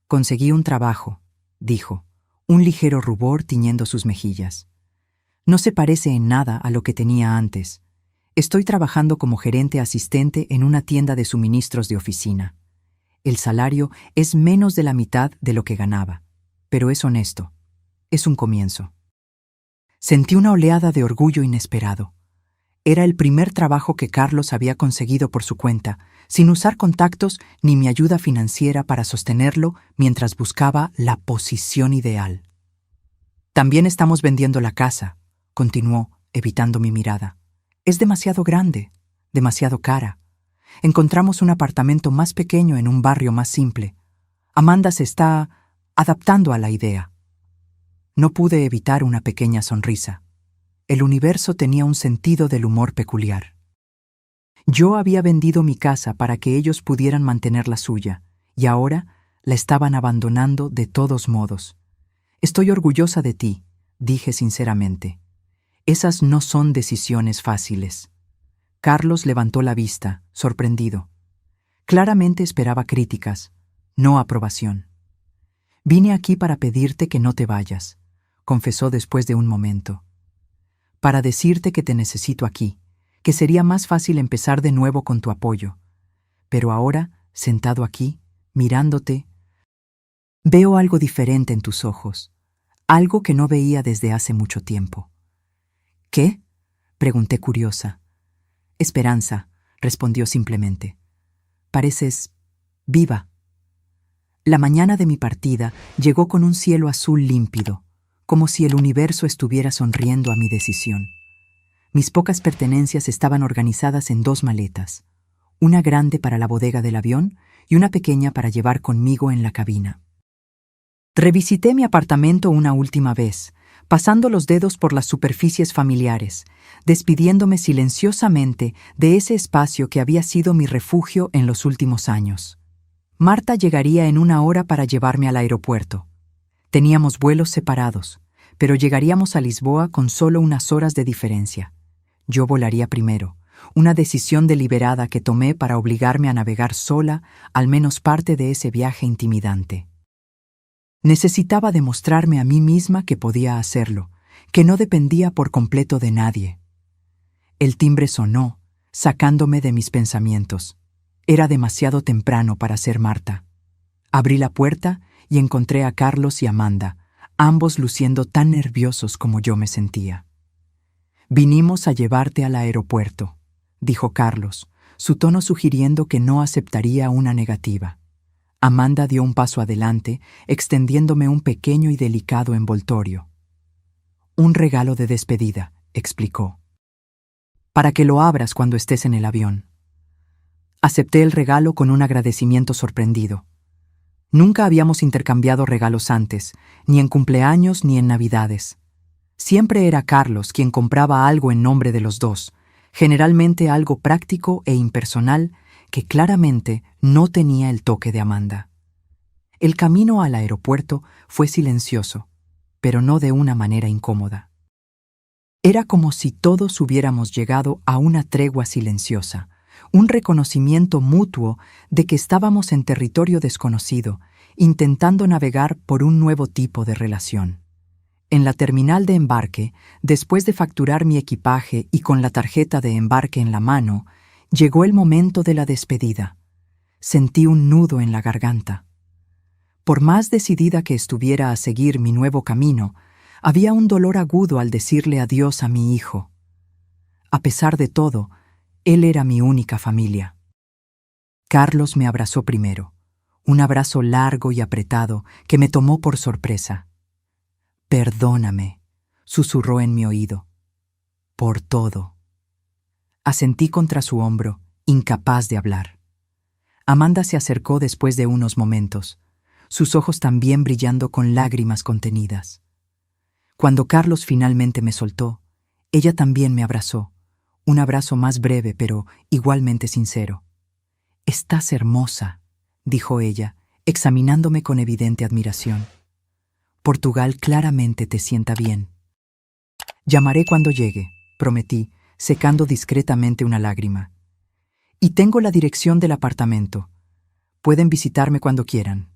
Conseguí un trabajo, dijo, un ligero rubor tiñendo sus mejillas. No se parece en nada a lo que tenía antes. Estoy trabajando como gerente asistente en una tienda de suministros de oficina. El salario es menos de la mitad de lo que ganaba, pero es honesto. Es un comienzo. Sentí una oleada de orgullo inesperado. Era el primer trabajo que Carlos había conseguido por su cuenta, sin usar contactos ni mi ayuda financiera para sostenerlo mientras buscaba la posición ideal. También estamos vendiendo la casa, continuó, evitando mi mirada. Es demasiado grande, demasiado cara. Encontramos un apartamento más pequeño en un barrio más simple. Amanda se está adaptando a la idea. No pude evitar una pequeña sonrisa. El universo tenía un sentido del humor peculiar. Yo había vendido mi casa para que ellos pudieran mantener la suya, y ahora la estaban abandonando de todos modos. Estoy orgullosa de ti, dije sinceramente. Esas no son decisiones fáciles. Carlos levantó la vista, sorprendido. Claramente esperaba críticas, no aprobación. Vine aquí para pedirte que no te vayas, confesó después de un momento. Para decirte que te necesito aquí, que sería más fácil empezar de nuevo con tu apoyo. Pero ahora, sentado aquí, mirándote, veo algo diferente en tus ojos, algo que no veía desde hace mucho tiempo. ¿Qué? Pregunté curiosa. Esperanza, respondió simplemente. Pareces viva. La mañana de mi partida llegó con un cielo azul límpido, como si el universo estuviera sonriendo a mi decisión. Mis pocas pertenencias estaban organizadas en 2 maletas, una grande para la bodega del avión y una pequeña para llevar conmigo en la cabina. Revisité mi apartamento una última vez, pasando los dedos por las superficies familiares, despidiéndome silenciosamente de ese espacio que había sido mi refugio en los últimos años. Marta llegaría en 1 hora para llevarme al aeropuerto. Teníamos vuelos separados, pero llegaríamos a Lisboa con solo unas horas de diferencia. Yo volaría primero, una decisión deliberada que tomé para obligarme a navegar sola al menos parte de ese viaje intimidante. Necesitaba demostrarme a mí misma que podía hacerlo, que no dependía por completo de nadie. El timbre sonó, sacándome de mis pensamientos. Era demasiado temprano para ser Marta. Abrí la puerta y encontré a Carlos y Amanda, ambos luciendo tan nerviosos como yo me sentía. «Vinimos a llevarte al aeropuerto», dijo Carlos, su tono sugiriendo que no aceptaría una negativa. Amanda dio un paso adelante, extendiéndome un pequeño y delicado envoltorio. «Un regalo de despedida», explicó. «Para que lo abras cuando estés en el avión». Acepté el regalo con un agradecimiento sorprendido. Nunca habíamos intercambiado regalos antes, ni en cumpleaños ni en Navidades. Siempre era Carlos quien compraba algo en nombre de los dos, generalmente algo práctico e impersonal que claramente no tenía el toque de Amanda. El camino al aeropuerto fue silencioso, pero no de una manera incómoda. Era como si todos hubiéramos llegado a una tregua silenciosa, un reconocimiento mutuo de que estábamos en territorio desconocido, intentando navegar por un nuevo tipo de relación. En la terminal de embarque, después de facturar mi equipaje y con la tarjeta de embarque en la mano, llegó el momento de la despedida. Sentí un nudo en la garganta. Por más decidida que estuviera a seguir mi nuevo camino, había un dolor agudo al decirle adiós a mi hijo. A pesar de todo, él era mi única familia. Carlos me abrazó primero, un abrazo largo y apretado que me tomó por sorpresa. «Perdóname», susurró en mi oído. «Por todo». Asentí contra su hombro, incapaz de hablar. Amanda se acercó después de unos momentos, sus ojos también brillando con lágrimas contenidas. Cuando Carlos finalmente me soltó, ella también me abrazó, un abrazo más breve pero igualmente sincero. «Estás hermosa», dijo ella, examinándome con evidente admiración. «Portugal claramente te sienta bien». «Llamaré cuando llegue», prometí, secando discretamente una lágrima. Y tengo la dirección del apartamento. Pueden visitarme cuando quieran.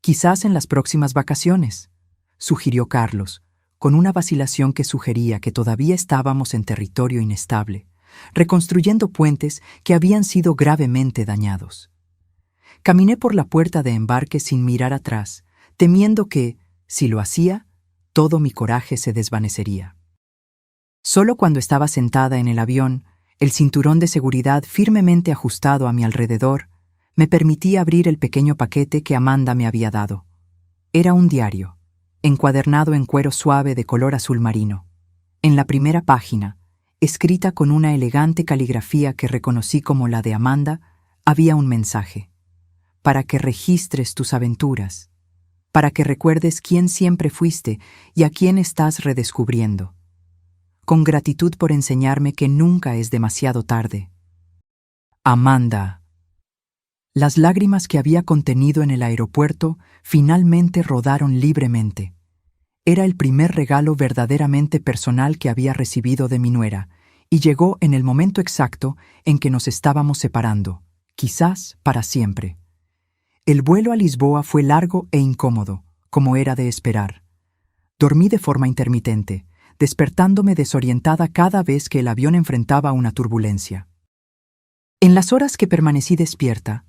Quizás en las próximas vacaciones, sugirió Carlos, con una vacilación que sugería que todavía estábamos en territorio inestable, reconstruyendo puentes que habían sido gravemente dañados. Caminé por la puerta de embarque sin mirar atrás, temiendo que, si lo hacía, todo mi coraje se desvanecería. Solo cuando estaba sentada en el avión, el cinturón de seguridad firmemente ajustado a mi alrededor, me permití abrir el pequeño paquete que Amanda me había dado. Era un diario, encuadernado en cuero suave de color azul marino. En la primera página, escrita con una elegante caligrafía que reconocí como la de Amanda, había un mensaje. Para que registres tus aventuras, para que recuerdes quién siempre fuiste y a quién estás redescubriendo. Con gratitud por enseñarme que nunca es demasiado tarde. Amanda. Las lágrimas que había contenido en el aeropuerto finalmente rodaron libremente. Era el primer regalo verdaderamente personal que había recibido de mi nuera, y llegó en el momento exacto en que nos estábamos separando, quizás para siempre. El vuelo a Lisboa fue largo e incómodo, como era de esperar. Dormí de forma intermitente, despertándome desorientada cada vez que el avión enfrentaba una turbulencia. En las horas que permanecí despierta,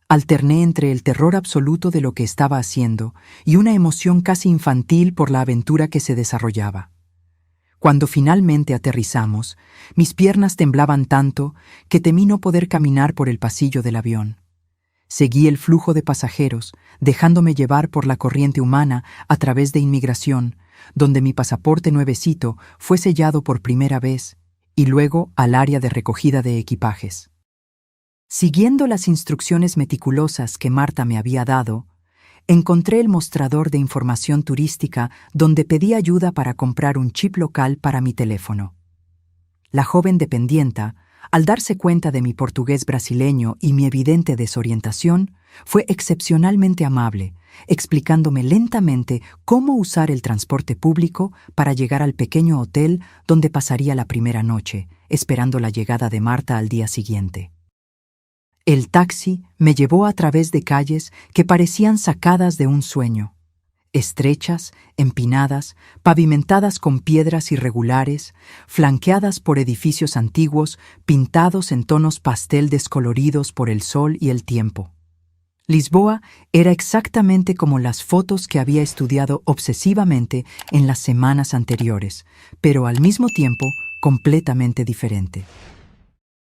alterné entre el terror absoluto de lo que estaba haciendo y una emoción casi infantil por la aventura que se desarrollaba. Cuando finalmente aterrizamos, mis piernas temblaban tanto que temí no poder caminar por el pasillo del avión. Seguí el flujo de pasajeros, dejándome llevar por la corriente humana a través de inmigración, donde mi pasaporte nuevecito fue sellado por primera vez, y luego al área de recogida de equipajes. Siguiendo las instrucciones meticulosas que Marta me había dado, encontré el mostrador de información turística donde pedí ayuda para comprar un chip local para mi teléfono. La joven dependienta, al darse cuenta de mi portugués brasileño y mi evidente desorientación, fue excepcionalmente amable, explicándome lentamente cómo usar el transporte público para llegar al pequeño hotel donde pasaría la primera noche, esperando la llegada de Marta al día siguiente. El taxi me llevó a través de calles que parecían sacadas de un sueño, estrechas, empinadas, pavimentadas con piedras irregulares, flanqueadas por edificios antiguos pintados en tonos pastel descoloridos por el sol y el tiempo. Lisboa era exactamente como las fotos que había estudiado obsesivamente en las semanas anteriores, pero al mismo tiempo completamente diferente.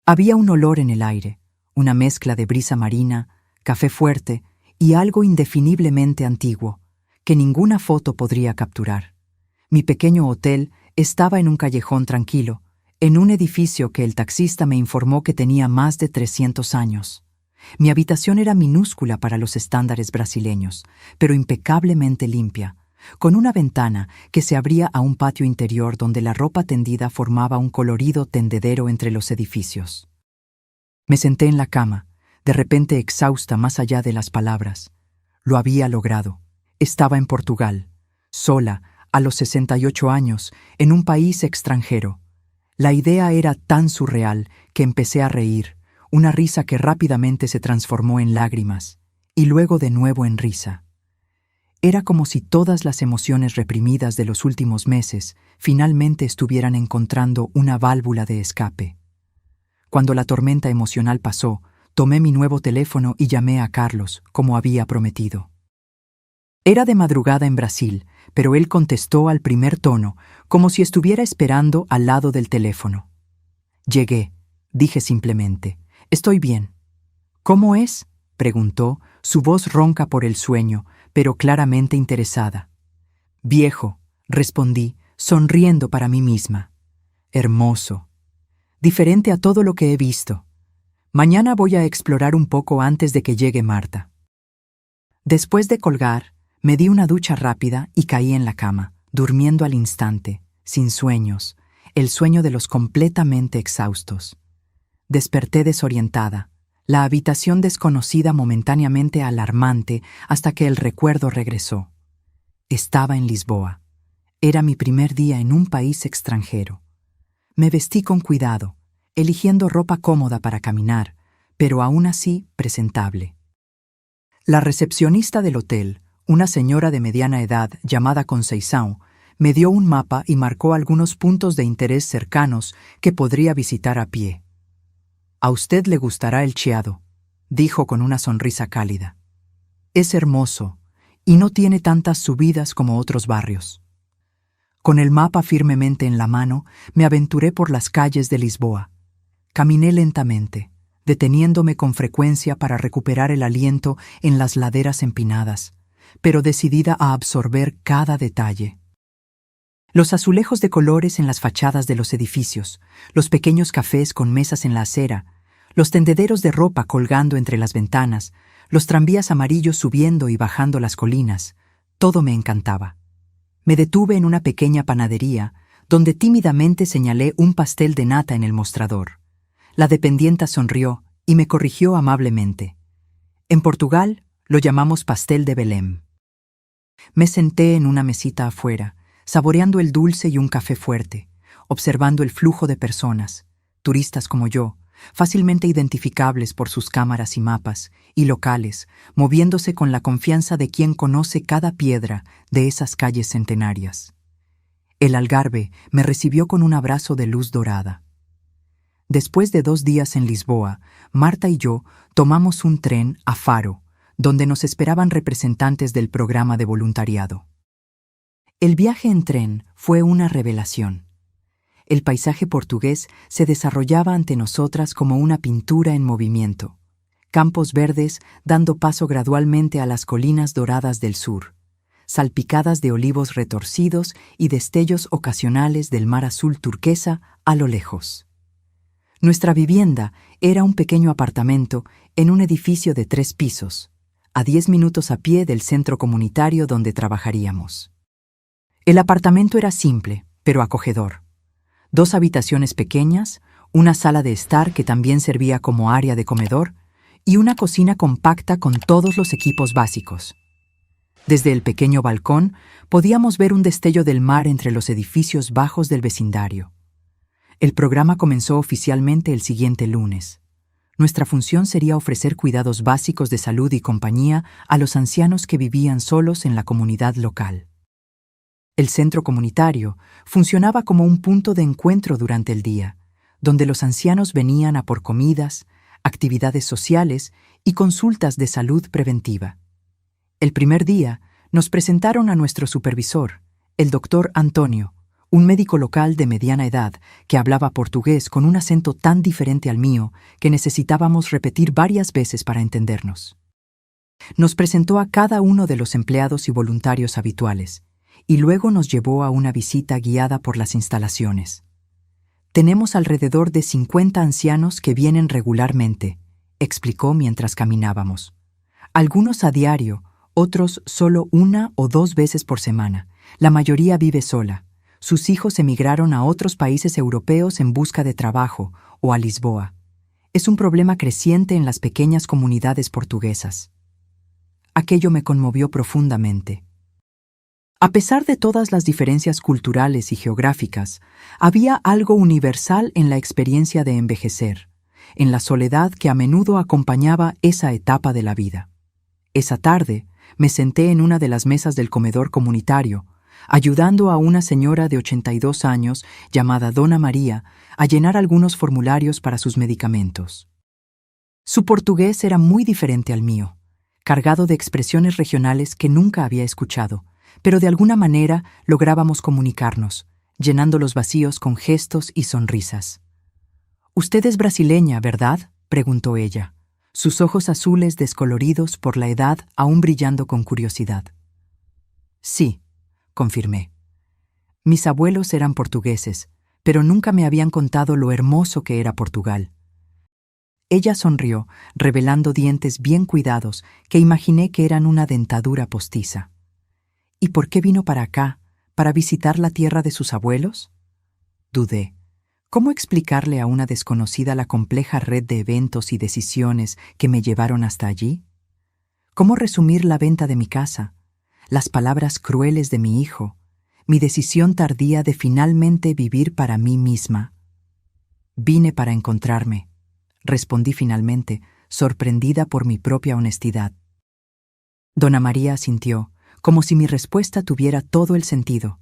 Había un olor en el aire, una mezcla de brisa marina, café fuerte y algo indefiniblemente antiguo, que ninguna foto podría capturar. Mi pequeño hotel estaba en un callejón tranquilo, en un edificio que el taxista me informó que tenía más de 300 años. Mi habitación era minúscula para los estándares brasileños, pero impecablemente limpia, con una ventana que se abría a un patio interior donde la ropa tendida formaba un colorido tendedero entre los edificios. Me senté en la cama, de repente exhausta más allá de las palabras. Lo había logrado. Estaba en Portugal, sola, a los 68 años, en un país extranjero. La idea era tan surreal que empecé a reír, una risa que rápidamente se transformó en lágrimas, y luego de nuevo en risa. Era como si todas las emociones reprimidas de los últimos meses finalmente estuvieran encontrando una válvula de escape. Cuando la tormenta emocional pasó, tomé mi nuevo teléfono y llamé a Carlos, como había prometido. Era de madrugada en Brasil, pero él contestó al primer tono, como si estuviera esperando al lado del teléfono. Llegué, dije simplemente. Estoy bien. ¿Cómo es?, preguntó, su voz ronca por el sueño, pero claramente interesada. Viejo, respondí, sonriendo para mí misma. Hermoso. Diferente a todo lo que he visto. Mañana voy a explorar un poco antes de que llegue Marta. Después de colgar, me di una ducha rápida y caí en la cama, durmiendo al instante, sin sueños, el sueño de los completamente exhaustos. Desperté desorientada, la habitación desconocida momentáneamente alarmante hasta que el recuerdo regresó. Estaba en Lisboa. Era mi primer día en un país extranjero. Me vestí con cuidado, eligiendo ropa cómoda para caminar, pero aún así presentable. La recepcionista del hotel, una señora de mediana edad llamada Conceição, me dio un mapa y marcó algunos puntos de interés cercanos que podría visitar a pie. «A usted le gustará el Chiado», dijo con una sonrisa cálida. «Es hermoso y no tiene tantas subidas como otros barrios». Con el mapa firmemente en la mano, me aventuré por las calles de Lisboa. Caminé lentamente, deteniéndome con frecuencia para recuperar el aliento en las laderas empinadas, pero decidida a absorber cada detalle. Los azulejos de colores en las fachadas de los edificios, los pequeños cafés con mesas en la acera, los tendederos de ropa colgando entre las ventanas, los tranvías amarillos subiendo y bajando las colinas, todo me encantaba. Me detuve en una pequeña panadería, donde tímidamente señalé un pastel de nata en el mostrador. La dependienta sonrió y me corrigió amablemente. En Portugal lo llamamos pastel de Belém. Me senté en una mesita afuera, saboreando el dulce y un café fuerte, observando el flujo de personas, turistas como yo, fácilmente identificables por sus cámaras y mapas, y locales, moviéndose con la confianza de quien conoce cada piedra de esas calles centenarias. El Algarve me recibió con un abrazo de luz dorada. Después de 2 días en Lisboa, Marta y yo tomamos un tren a Faro, donde nos esperaban representantes del programa de voluntariado. El viaje en tren fue una revelación. El paisaje portugués se desarrollaba ante nosotras como una pintura en movimiento. Campos verdes dando paso gradualmente a las colinas doradas del sur, salpicadas de olivos retorcidos y destellos ocasionales del mar azul turquesa a lo lejos. Nuestra vivienda era un pequeño apartamento en un edificio de 3 pisos, a 10 minutos a pie del centro comunitario donde trabajaríamos. El apartamento era simple, pero acogedor. 2 habitaciones pequeñas, una sala de estar que también servía como área de comedor y una cocina compacta con todos los equipos básicos. Desde el pequeño balcón podíamos ver un destello del mar entre los edificios bajos del vecindario. El programa comenzó oficialmente el siguiente lunes. Nuestra función sería ofrecer cuidados básicos de salud y compañía a los ancianos que vivían solos en la comunidad local. El centro comunitario funcionaba como un punto de encuentro durante el día, donde los ancianos venían a por comidas, actividades sociales y consultas de salud preventiva. El primer día nos presentaron a nuestro supervisor, el doctor Antonio, un médico local de mediana edad que hablaba portugués con un acento tan diferente al mío que necesitábamos repetir varias veces para entendernos. Nos presentó a cada uno de los empleados y voluntarios habituales, y luego nos llevó a una visita guiada por las instalaciones. «Tenemos alrededor de 50 ancianos que vienen regularmente», explicó mientras caminábamos. «Algunos a diario, otros solo 1 o 2 veces por semana. La mayoría vive sola. Sus hijos emigraron a otros países europeos en busca de trabajo o a Lisboa. Es un problema creciente en las pequeñas comunidades portuguesas». Aquello me conmovió profundamente. A pesar de todas las diferencias culturales y geográficas, había algo universal en la experiencia de envejecer, en la soledad que a menudo acompañaba esa etapa de la vida. Esa tarde, me senté en una de las mesas del comedor comunitario, ayudando a una señora de 82 años llamada Dona María a llenar algunos formularios para sus medicamentos. Su portugués era muy diferente al mío, cargado de expresiones regionales que nunca había escuchado, pero de alguna manera lográbamos comunicarnos, llenando los vacíos con gestos y sonrisas. «Usted es brasileña, ¿verdad?», preguntó ella, sus ojos azules descoloridos por la edad aún brillando con curiosidad. «Sí», confirmé. Mis abuelos eran portugueses, pero nunca me habían contado lo hermoso que era Portugal. Ella sonrió, revelando dientes bien cuidados que imaginé que eran una dentadura postiza. ¿Y por qué vino para acá, para visitar la tierra de sus abuelos? Dudé. ¿Cómo explicarle a una desconocida la compleja red de eventos y decisiones que me llevaron hasta allí? ¿Cómo resumir la venta de mi casa, las palabras crueles de mi hijo, mi decisión tardía de finalmente vivir para mí misma, Vine para encontrarme, respondí finalmente, sorprendida por mi propia honestidad. Dona María asintió, como si mi respuesta tuviera todo el sentido.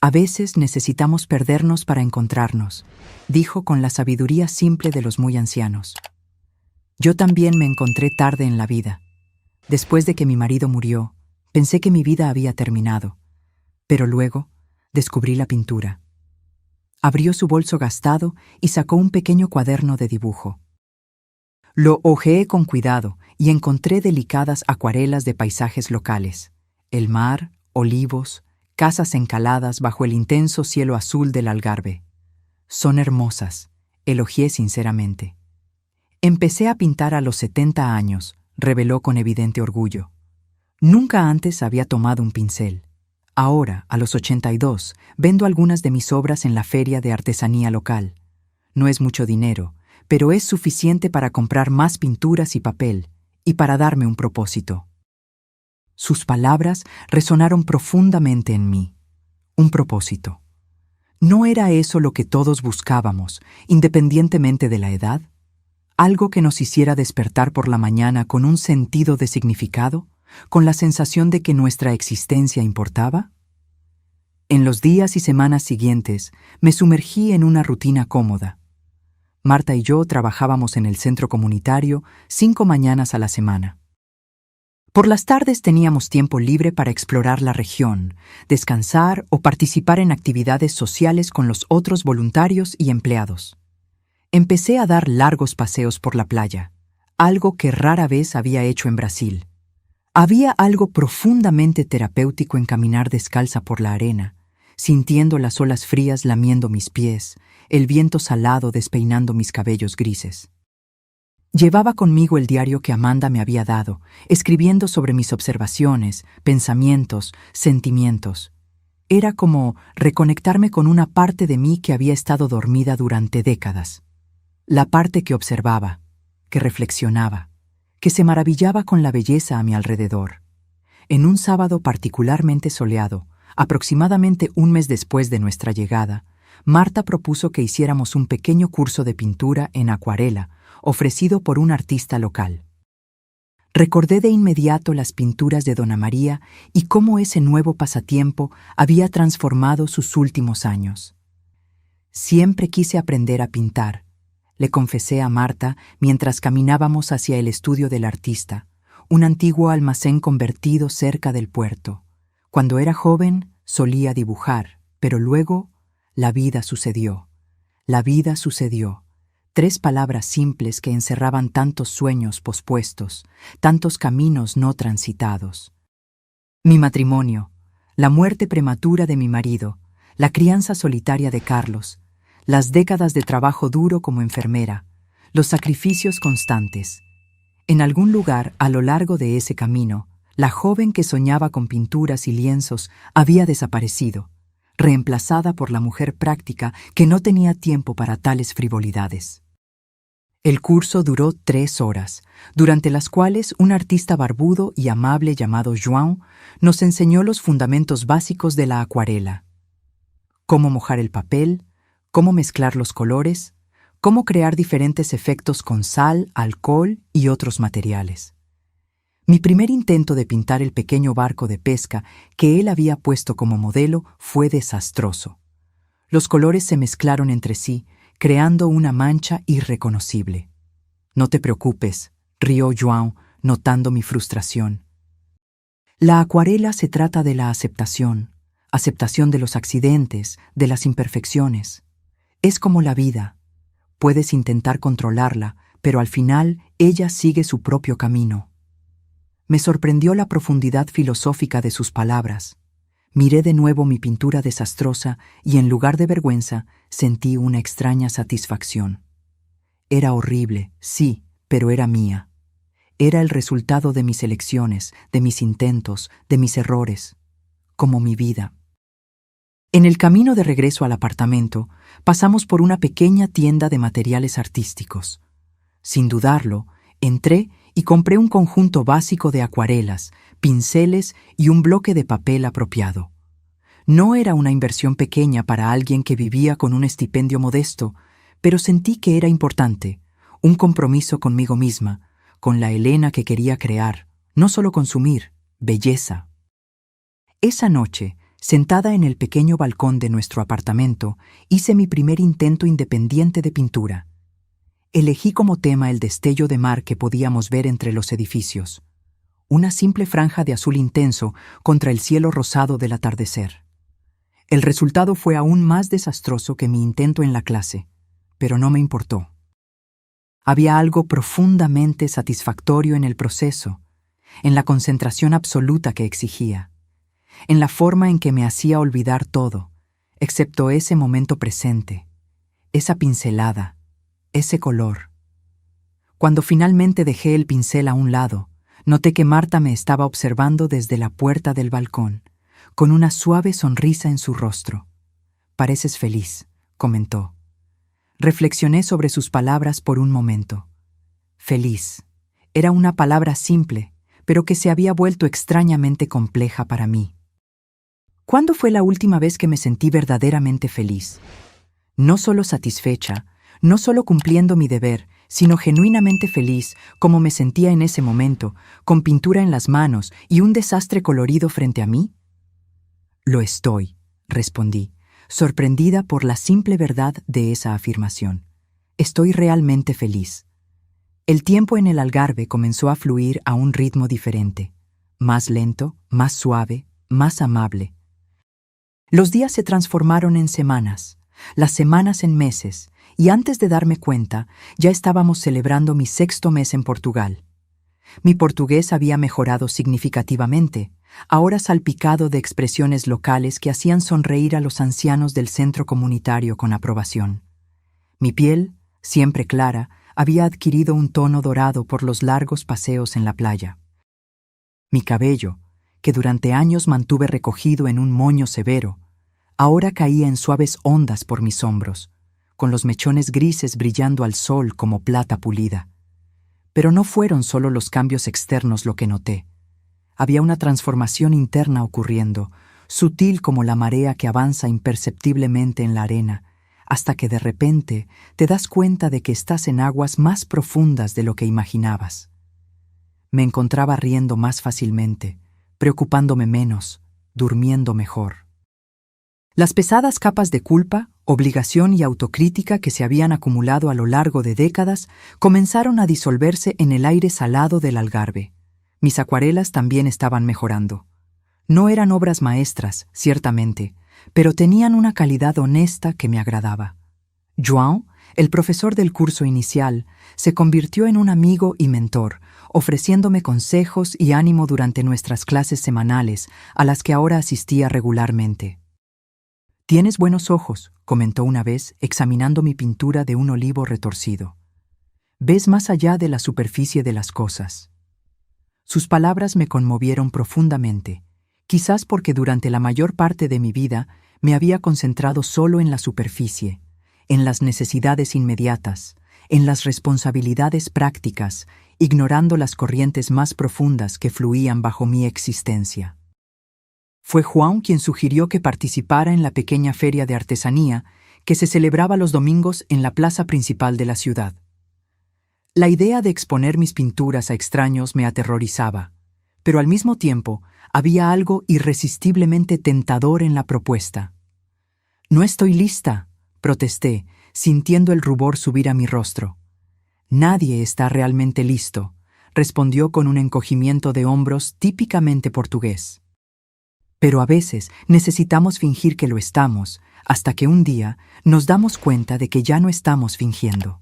A veces necesitamos perdernos para encontrarnos, dijo con la sabiduría simple de los muy ancianos. Yo también me encontré tarde en la vida. Después de que mi marido murió, pensé que mi vida había terminado, pero luego descubrí la pintura. Abrió su bolso gastado y sacó un pequeño cuaderno de dibujo. Lo hojeé con cuidado y encontré delicadas acuarelas de paisajes locales: el mar, olivos, casas encaladas bajo el intenso cielo azul del Algarve. Son hermosas, elogié sinceramente. Empecé a pintar a los 70 años, reveló con evidente orgullo. Nunca antes había tomado un pincel. Ahora, a los 82, vendo algunas de mis obras en la feria de artesanía local. No es mucho dinero, pero es suficiente para comprar más pinturas y papel, y para darme un propósito. Sus palabras resonaron profundamente en mí. Un propósito. ¿No era eso lo que todos buscábamos, independientemente de la edad? ¿Algo que nos hiciera despertar por la mañana con un sentido de significado, con la sensación de que nuestra existencia importaba? En los días y semanas siguientes, me sumergí en una rutina cómoda. Marta y yo trabajábamos en el centro comunitario 5 mañanas a la semana. Por las tardes teníamos tiempo libre para explorar la región, descansar o participar en actividades sociales con los otros voluntarios y empleados. Empecé a dar largos paseos por la playa, algo que rara vez había hecho en Brasil. Había algo profundamente terapéutico en caminar descalza por la arena, sintiendo las olas frías lamiendo mis pies, el viento salado despeinando mis cabellos grises. Llevaba conmigo el diario que Amanda me había dado, escribiendo sobre mis observaciones, pensamientos, sentimientos. Era como reconectarme con una parte de mí que había estado dormida durante décadas. La parte que observaba, que reflexionaba, que se maravillaba con la belleza a mi alrededor. En un sábado particularmente soleado, aproximadamente un mes después de nuestra llegada, Marta propuso que hiciéramos un pequeño curso de pintura en acuarela, ofrecido por un artista local. Recordé de inmediato las pinturas de Dona María y cómo ese nuevo pasatiempo había transformado sus últimos años. Siempre quise aprender a pintar, le confesé a Marta mientras caminábamos hacia el estudio del artista, un antiguo almacén convertido cerca del puerto. Cuando era joven, solía dibujar, pero luego la vida sucedió. La vida sucedió. 3 palabras simples que encerraban tantos sueños pospuestos, tantos caminos no transitados. Mi matrimonio, la muerte prematura de mi marido, la crianza solitaria de Carlos, las décadas de trabajo duro como enfermera, los sacrificios constantes. En algún lugar a lo largo de ese camino, la joven que soñaba con pinturas y lienzos había desaparecido, reemplazada por la mujer práctica que no tenía tiempo para tales frivolidades. El curso duró 3 horas, durante las cuales un artista barbudo y amable llamado João nos enseñó los fundamentos básicos de la acuarela: cómo mojar el papel, cómo mezclar los colores, cómo crear diferentes efectos con sal, alcohol y otros materiales. Mi primer intento de pintar el pequeño barco de pesca que él había puesto como modelo fue desastroso. Los colores se mezclaron entre sí, creando una mancha irreconocible. «No te preocupes», rió João, notando mi frustración. La acuarela se trata de la aceptación de los accidentes, de las imperfecciones. Es como la vida. Puedes intentar controlarla, pero al final ella sigue su propio camino. Me sorprendió la profundidad filosófica de sus palabras. Miré de nuevo mi pintura desastrosa y en lugar de vergüenza sentí una extraña satisfacción. Era horrible, sí, pero era mía. Era el resultado de mis elecciones, de mis intentos, de mis errores, como mi vida. En el camino de regreso al apartamento, pasamos por una pequeña tienda de materiales artísticos. Sin dudarlo, entré y compré un conjunto básico de acuarelas, pinceles y un bloque de papel apropiado. No era una inversión pequeña para alguien que vivía con un estipendio modesto, pero sentí que era importante, un compromiso conmigo misma, con la Elena que quería crear, no solo consumir, belleza. Esa noche, sentada en el pequeño balcón de nuestro apartamento, hice mi primer intento independiente de pintura. Elegí como tema el destello de mar que podíamos ver entre los edificios, una simple franja de azul intenso contra el cielo rosado del atardecer. El resultado fue aún más desastroso que mi intento en la clase, pero no me importó. Había algo profundamente satisfactorio en el proceso, en la concentración absoluta que exigía, en la forma en que me hacía olvidar todo, excepto ese momento presente, esa pincelada, ese color. Cuando finalmente dejé el pincel a un lado, noté que Marta me estaba observando desde la puerta del balcón, con una suave sonrisa en su rostro. «Pareces feliz», comentó. Reflexioné sobre sus palabras por un momento. Feliz. Era una palabra simple, pero que se había vuelto extrañamente compleja para mí. ¿Cuándo fue la última vez que me sentí verdaderamente feliz? No solo satisfecha, no solo cumpliendo mi deber, sino genuinamente feliz, como me sentía en ese momento, con pintura en las manos y un desastre colorido frente a mí. Lo estoy, respondí, sorprendida por la simple verdad de esa afirmación. Estoy realmente feliz. El tiempo en el Algarve comenzó a fluir a un ritmo diferente, más lento, más suave, más amable. Los días se transformaron en semanas, las semanas en meses, y antes de darme cuenta, ya estábamos celebrando mi 6º mes en Portugal. Mi portugués había mejorado significativamente, ahora salpicado de expresiones locales que hacían sonreír a los ancianos del centro comunitario con aprobación. Mi piel, siempre clara, había adquirido un tono dorado por los largos paseos en la playa. Mi cabello, que durante años mantuve recogido en un moño severo, ahora caía en suaves ondas por mis hombros, con los mechones grises brillando al sol como plata pulida. Pero no fueron solo los cambios externos lo que noté. Había una transformación interna ocurriendo, sutil como la marea que avanza imperceptiblemente en la arena, hasta que de repente te das cuenta de que estás en aguas más profundas de lo que imaginabas. Me encontraba riendo más fácilmente, preocupándome menos, durmiendo mejor. Las pesadas capas de culpa, obligación y autocrítica que se habían acumulado a lo largo de décadas comenzaron a disolverse en el aire salado del Algarve. Mis acuarelas también estaban mejorando. No eran obras maestras, ciertamente, pero tenían una calidad honesta que me agradaba. João, el profesor del curso inicial, se convirtió en un amigo y mentor, ofreciéndome consejos y ánimo durante nuestras clases semanales, a las que ahora asistía regularmente. «Tienes buenos ojos», comentó una vez, examinando mi pintura de un olivo retorcido. «Ves más allá de la superficie de las cosas». Sus palabras me conmovieron profundamente, quizás porque durante la mayor parte de mi vida me había concentrado solo en la superficie, en las necesidades inmediatas, en las responsabilidades prácticas, ignorando las corrientes más profundas que fluían bajo mi existencia. Fue João quien sugirió que participara en la pequeña feria de artesanía que se celebraba los domingos en la plaza principal de la ciudad. La idea de exponer mis pinturas a extraños me aterrorizaba, pero al mismo tiempo había algo irresistiblemente tentador en la propuesta. «No estoy lista», protesté, sintiendo el rubor subir a mi rostro. «Nadie está realmente listo», respondió con un encogimiento de hombros típicamente portugués. Pero a veces necesitamos fingir que lo estamos, hasta que un día nos damos cuenta de que ya no estamos fingiendo.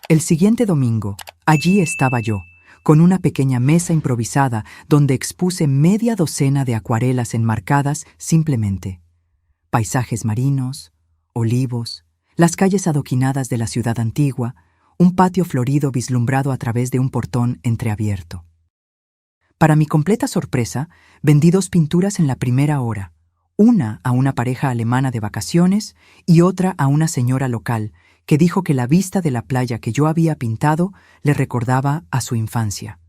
El siguiente domingo, allí estaba yo, con una pequeña mesa improvisada donde expuse media docena de acuarelas enmarcadas simplemente. Paisajes marinos, olivos, las calles adoquinadas de la ciudad antigua, un patio florido vislumbrado a través de un portón entreabierto. Para mi completa sorpresa, vendí 2 pinturas en la primera hora, una a una pareja alemana de vacaciones y otra a una señora local que dijo que la vista de la playa que yo había pintado le recordaba a su infancia.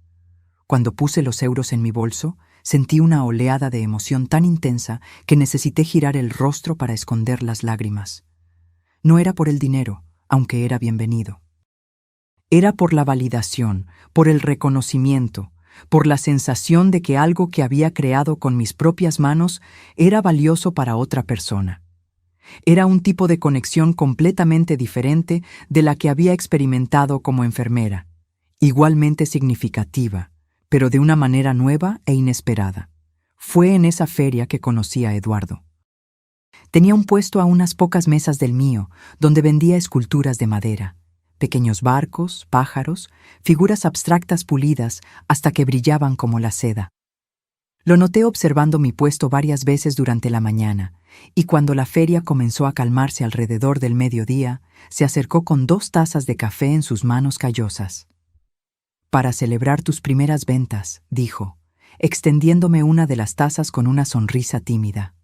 Cuando puse los euros en mi bolso, sentí una oleada de emoción tan intensa que necesité girar el rostro para esconder las lágrimas. No era por el dinero, aunque era bienvenido. Era por la validación, por el reconocimiento, por la sensación de que algo que había creado con mis propias manos era valioso para otra persona. Era un tipo de conexión completamente diferente de la que había experimentado como enfermera, igualmente significativa, pero de una manera nueva e inesperada. Fue en esa feria que conocí a Eduardo. Tenía un puesto a unas pocas mesas del mío, donde vendía esculturas de madera, pequeños barcos, pájaros, figuras abstractas pulidas hasta que brillaban como la seda. Lo noté observando mi puesto varias veces durante la mañana, y cuando la feria comenzó a calmarse alrededor del mediodía, se acercó con 2 tazas de café en sus manos callosas. «Para celebrar tus primeras ventas», dijo, extendiéndome una de las tazas con una sonrisa tímida.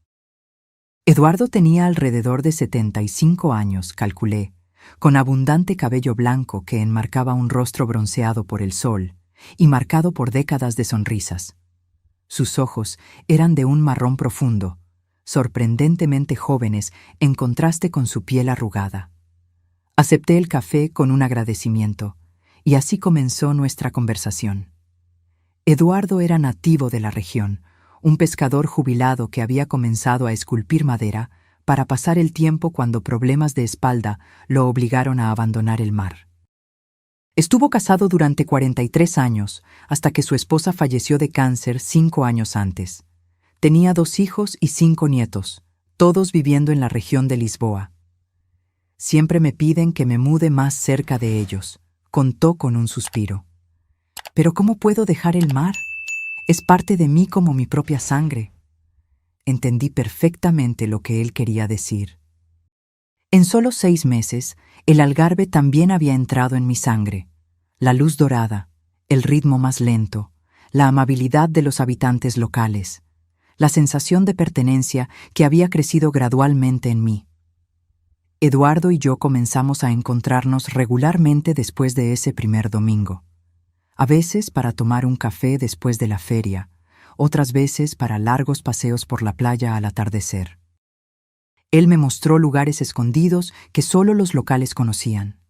Eduardo tenía alrededor de 75 años, calculé, con abundante cabello blanco que enmarcaba un rostro bronceado por el sol y marcado por décadas de sonrisas. Sus ojos eran de un marrón profundo, sorprendentemente jóvenes en contraste con su piel arrugada. Acepté el café con un agradecimiento, y así comenzó nuestra conversación. Eduardo era nativo de la región, un pescador jubilado que había comenzado a esculpir madera para pasar el tiempo cuando problemas de espalda lo obligaron a abandonar el mar. Estuvo casado durante 43 años, hasta que su esposa falleció de cáncer 5 años antes. Tenía 2 hijos y 5 nietos, todos viviendo en la región de Lisboa. Siempre me piden que me mude más cerca de ellos, contó con un suspiro. Pero ¿cómo puedo dejar el mar? Es parte de mí como mi propia sangre. Entendí perfectamente lo que él quería decir. En solo 6 meses, el Algarve también había entrado en mi sangre. La luz dorada, el ritmo más lento, la amabilidad de los habitantes locales, la sensación de pertenencia que había crecido gradualmente en mí. Eduardo y yo comenzamos a encontrarnos regularmente después de ese primer domingo. A veces para tomar un café después de la feria, otras veces para largos paseos por la playa al atardecer. Él me mostró lugares escondidos que solo los locales conocían.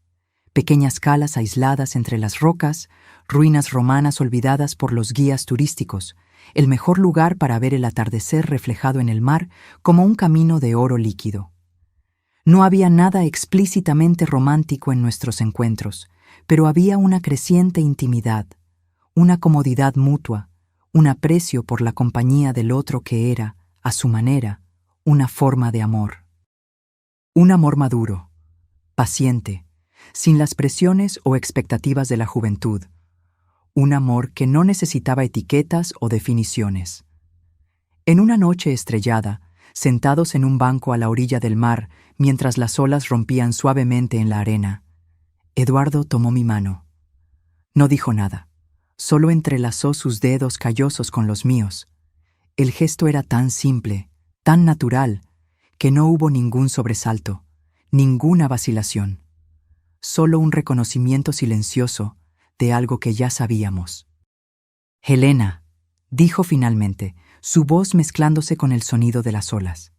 Pequeñas calas aisladas entre las rocas, ruinas romanas olvidadas por los guías turísticos, el mejor lugar para ver el atardecer reflejado en el mar como un camino de oro líquido. No había nada explícitamente romántico en nuestros encuentros, pero había una creciente intimidad, una comodidad mutua, un aprecio por la compañía del otro que era, a su manera, una forma de amor. Un amor maduro, paciente, sin las presiones o expectativas de la juventud. Un amor que no necesitaba etiquetas o definiciones. En una noche estrellada, sentados en un banco a la orilla del mar mientras las olas rompían suavemente en la arena, Eduardo tomó mi mano. No dijo nada, solo entrelazó sus dedos callosos con los míos. El gesto era tan simple, tan natural, que no hubo ningún sobresalto, ninguna vacilación. Solo un reconocimiento silencioso de algo que ya sabíamos. «Helena», dijo finalmente, su voz mezclándose con el sonido de las olas.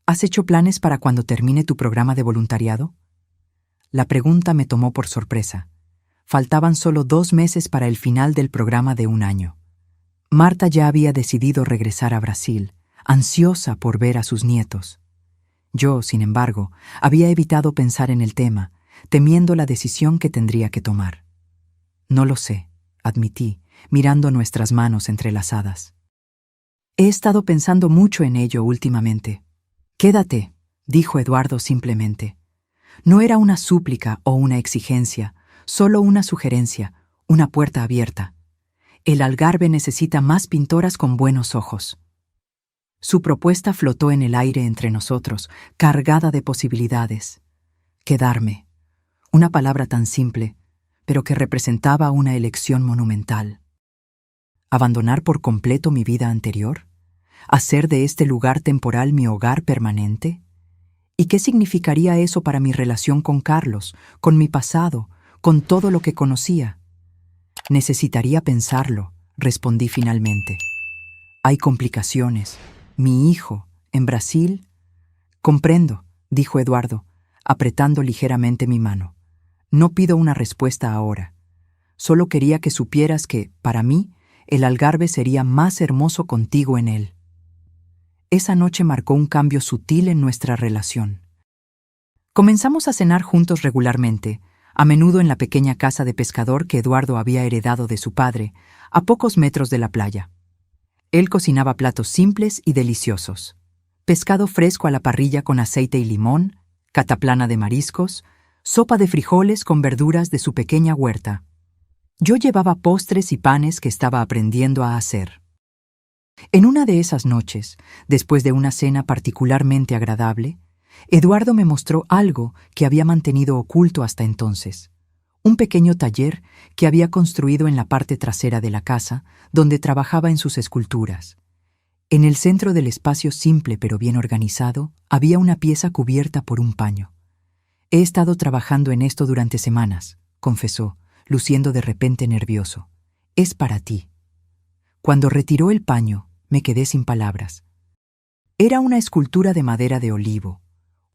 «¿Has hecho planes para cuando termine tu programa de voluntariado?» La pregunta me tomó por sorpresa. Faltaban solo 2 meses para el final del programa de 1 año. Marta ya había decidido regresar a Brasil, ansiosa por ver a sus nietos. Yo, sin embargo, había evitado pensar en el tema, temiendo la decisión que tendría que tomar. «No lo sé», admití, mirando nuestras manos entrelazadas. «He estado pensando mucho en ello últimamente». «Quédate», dijo Eduardo simplemente. No era una súplica o una exigencia, solo una sugerencia, una puerta abierta. El Algarve necesita más pintoras con buenos ojos. Su propuesta flotó en el aire entre nosotros, cargada de posibilidades. Quedarme. Una palabra tan simple, pero que representaba una elección monumental. ¿Abandonar por completo mi vida anterior? ¿Hacer de este lugar temporal mi hogar permanente? ¿Y qué significaría eso para mi relación con Carlos, con mi pasado, con todo lo que conocía? Necesitaría pensarlo, respondí finalmente. Hay complicaciones. Mi hijo, en Brasil. Comprendo, dijo Eduardo, apretando ligeramente mi mano. No pido una respuesta ahora. Solo quería que supieras que, para mí, el Algarve sería más hermoso contigo en él. Esa noche marcó un cambio sutil en nuestra relación. Comenzamos a cenar juntos regularmente, a menudo en la pequeña casa de pescador que Eduardo había heredado de su padre, a pocos metros de la playa. Él cocinaba platos simples y deliciosos. Pescado fresco a la parrilla con aceite y limón, cataplana de mariscos, sopa de frijoles con verduras de su pequeña huerta. Yo llevaba postres y panes que estaba aprendiendo a hacer. En una de esas noches, después de una cena particularmente agradable, Eduardo me mostró algo que había mantenido oculto hasta entonces. Un pequeño taller que había construido en la parte trasera de la casa, donde trabajaba en sus esculturas. En el centro del espacio simple pero bien organizado, había una pieza cubierta por un paño. He estado trabajando en esto durante semanas, confesó, luciendo de repente nervioso. Es para ti. Cuando retiró el paño, me quedé sin palabras. Era una escultura de madera de olivo,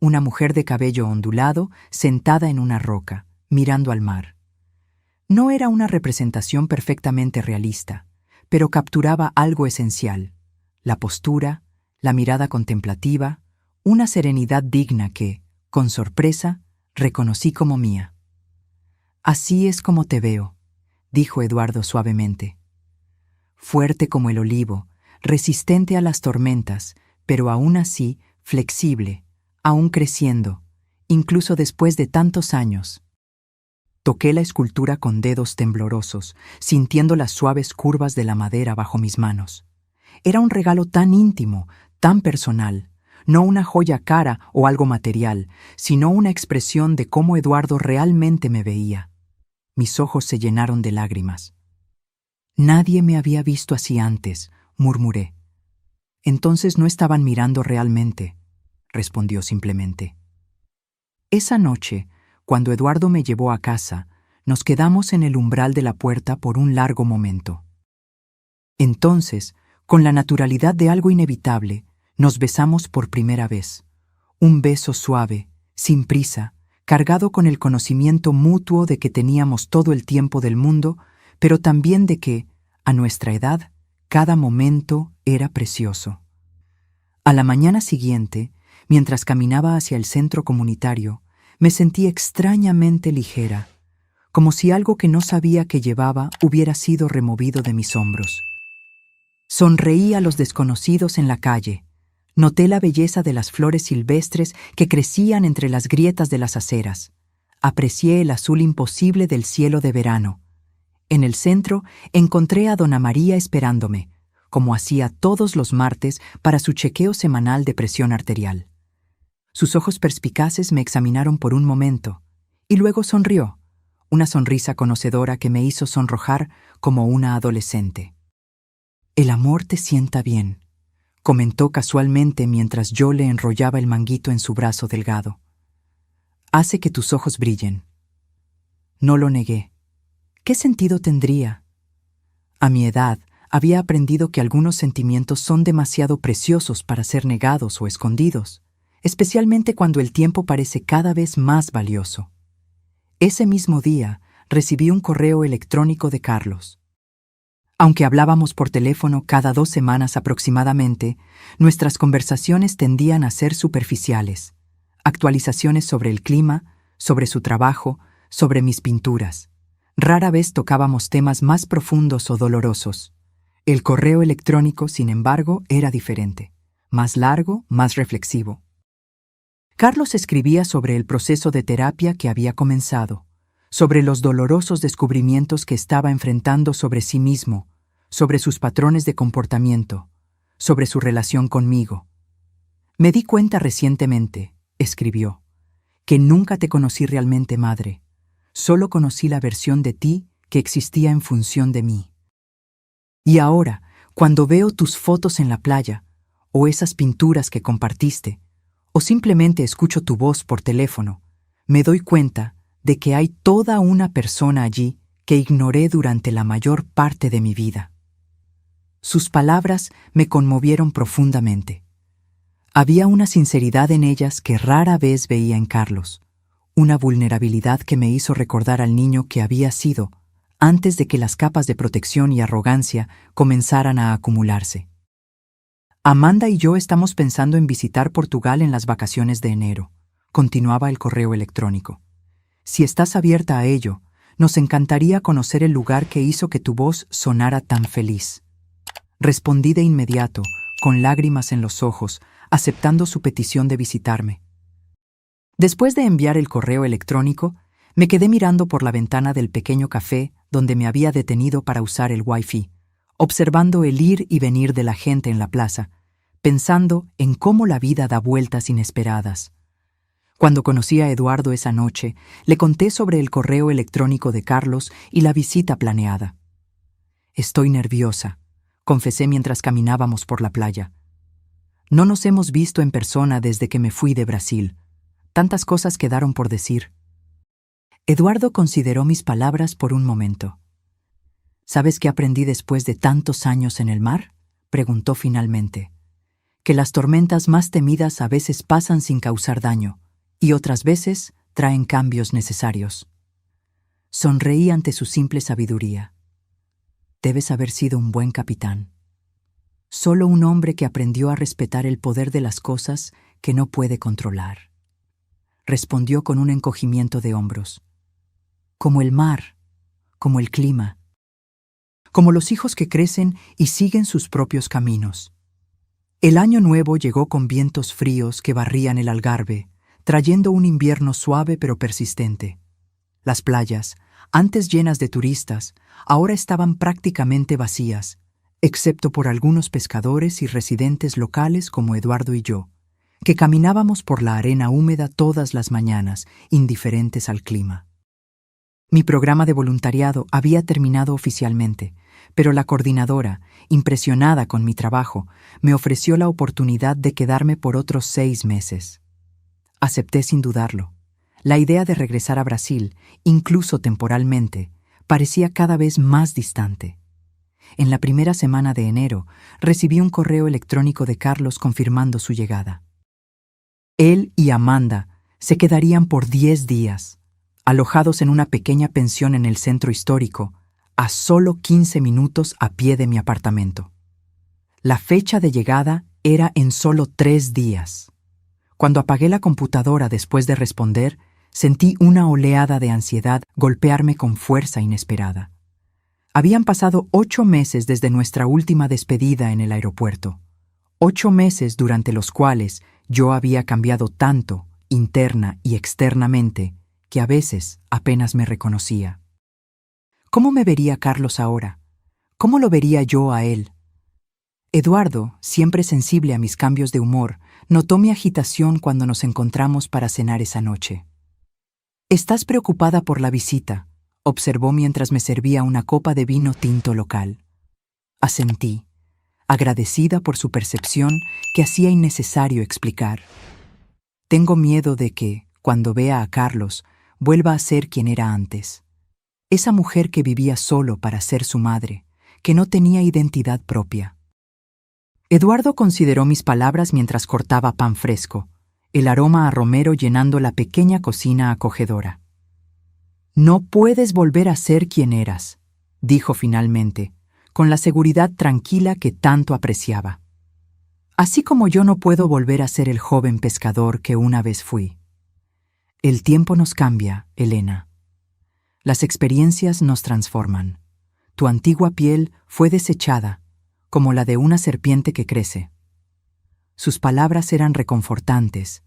una mujer de cabello ondulado sentada en una roca, mirando al mar. No era una representación perfectamente realista, pero capturaba algo esencial: la postura, la mirada contemplativa, una serenidad digna que, con sorpresa, reconocí como mía. Así es como te veo, dijo Eduardo suavemente. Fuerte como el olivo, resistente a las tormentas, pero aún así flexible, aún creciendo, incluso después de tantos años. Toqué la escultura con dedos temblorosos, sintiendo las suaves curvas de la madera bajo mis manos. Era un regalo tan íntimo, tan personal, no una joya cara o algo material, sino una expresión de cómo Eduardo realmente me veía. Mis ojos se llenaron de lágrimas. Nadie me había visto así antes, murmuré. Entonces no estaban mirando realmente, respondió simplemente. Esa noche, cuando Eduardo me llevó a casa, nos quedamos en el umbral de la puerta por un largo momento. Entonces, con la naturalidad de algo inevitable, nos besamos por primera vez. Un beso suave, sin prisa, cargado con el conocimiento mutuo de que teníamos todo el tiempo del mundo, pero también de que, a nuestra edad, cada momento era precioso. A la mañana siguiente, mientras caminaba hacia el centro comunitario, me sentí extrañamente ligera, como si algo que no sabía que llevaba hubiera sido removido de mis hombros. Sonreí a los desconocidos en la calle. Noté la belleza de las flores silvestres que crecían entre las grietas de las aceras. Aprecié el azul imposible del cielo de verano. En el centro encontré a Dona María esperándome, como hacía todos los martes para su chequeo semanal de presión arterial. Sus ojos perspicaces me examinaron por un momento, y luego sonrió, una sonrisa conocedora que me hizo sonrojar como una adolescente. «El amor te sienta bien», comentó casualmente mientras yo le enrollaba el manguito en su brazo delgado. «Hace que tus ojos brillen». No lo negué. ¿Qué sentido tendría? A mi edad, había aprendido que algunos sentimientos son demasiado preciosos para ser negados o escondidos, especialmente cuando el tiempo parece cada vez más valioso. Ese mismo día, recibí un correo electrónico de Carlos. Aunque hablábamos por teléfono cada 2 semanas aproximadamente, nuestras conversaciones tendían a ser superficiales. Actualizaciones sobre el clima, sobre su trabajo, sobre mis pinturas. Rara vez tocábamos temas más profundos o dolorosos. El correo electrónico, sin embargo, era diferente. Más largo, más reflexivo. Carlos escribía sobre el proceso de terapia que había comenzado, sobre los dolorosos descubrimientos que estaba enfrentando sobre sí mismo, sobre sus patrones de comportamiento, sobre su relación conmigo. «Me di cuenta recientemente», escribió, «que nunca te conocí realmente, madre. Solo conocí la versión de ti que existía en función de mí. Y ahora, cuando veo tus fotos en la playa, o esas pinturas que compartiste, o simplemente escucho tu voz por teléfono, me doy cuenta de que hay toda una persona allí que ignoré durante la mayor parte de mi vida». Sus palabras me conmovieron profundamente. Había una sinceridad en ellas que rara vez veía en Carlos, una vulnerabilidad que me hizo recordar al niño que había sido antes de que las capas de protección y arrogancia comenzaran a acumularse. Amanda y yo estamos pensando en visitar Portugal en las vacaciones de enero, continuaba el correo electrónico. Si estás abierta a ello, nos encantaría conocer el lugar que hizo que tu voz sonara tan feliz. Respondí de inmediato, con lágrimas en los ojos, aceptando su petición de visitarme. Después de enviar el correo electrónico, me quedé mirando por la ventana del pequeño café donde me había detenido para usar el Wi-Fi, observando el ir y venir de la gente en la plaza, pensando en cómo la vida da vueltas inesperadas. Cuando conocí a Eduardo esa noche, le conté sobre el correo electrónico de Carlos y la visita planeada. Estoy nerviosa, confesé mientras caminábamos por la playa. No nos hemos visto en persona desde que me fui de Brasil. Tantas cosas quedaron por decir. Eduardo consideró mis palabras por un momento. ¿Sabes qué aprendí después de tantos años en el mar?, preguntó finalmente. Que las tormentas más temidas a veces pasan sin causar daño, y otras veces traen cambios necesarios. Sonreí ante su simple sabiduría. Debes haber sido un buen capitán. Solo un hombre que aprendió a respetar el poder de las cosas que no puede controlar. Respondió con un encogimiento de hombros. Como el mar, como el clima, como los hijos que crecen y siguen sus propios caminos. El año nuevo llegó con vientos fríos que barrían el Algarve, trayendo un invierno suave pero persistente. Las playas, antes llenas de turistas, ahora estaban prácticamente vacías, excepto por algunos pescadores y residentes locales como Eduardo y yo, que caminábamos por la arena húmeda todas las mañanas, indiferentes al clima. Mi programa de voluntariado había terminado oficialmente, pero la coordinadora, impresionada con mi trabajo, me ofreció la oportunidad de quedarme por otros 6 meses. Acepté sin dudarlo. La idea de regresar a Brasil, incluso temporalmente, parecía cada vez más distante. En la primera semana de enero, recibí un correo electrónico de Carlos confirmando su llegada. Él y Amanda se quedarían por 10 días, alojados en una pequeña pensión en el centro histórico, a solo 15 minutos a pie de mi apartamento. La fecha de llegada era en solo 3 días. Cuando apagué la computadora después de responder, sentí una oleada de ansiedad golpearme con fuerza inesperada. Habían pasado 8 meses desde nuestra última despedida en el aeropuerto. 8 meses durante los cuales yo había cambiado tanto, interna y externamente, que a veces apenas me reconocía. ¿Cómo me vería Carlos ahora? ¿Cómo lo vería yo a él? Eduardo, siempre sensible a mis cambios de humor, notó mi agitación cuando nos encontramos para cenar esa noche. «Estás preocupada por la visita», observó mientras me servía una copa de vino tinto local. Asentí, agradecida por su percepción que hacía innecesario explicar. Tengo miedo de que, cuando vea a Carlos, vuelva a ser quien era antes. Esa mujer que vivía solo para ser su madre, que no tenía identidad propia. Eduardo consideró mis palabras mientras cortaba pan fresco, el aroma a romero llenando la pequeña cocina acogedora. «No puedes volver a ser quien eras», dijo finalmente, con la seguridad tranquila que tanto apreciaba. «Así como yo no puedo volver a ser el joven pescador que una vez fui. El tiempo nos cambia, Elena. Las experiencias nos transforman. Tu antigua piel fue desechada, como la de una serpiente que crece». Sus palabras eran reconfortantes,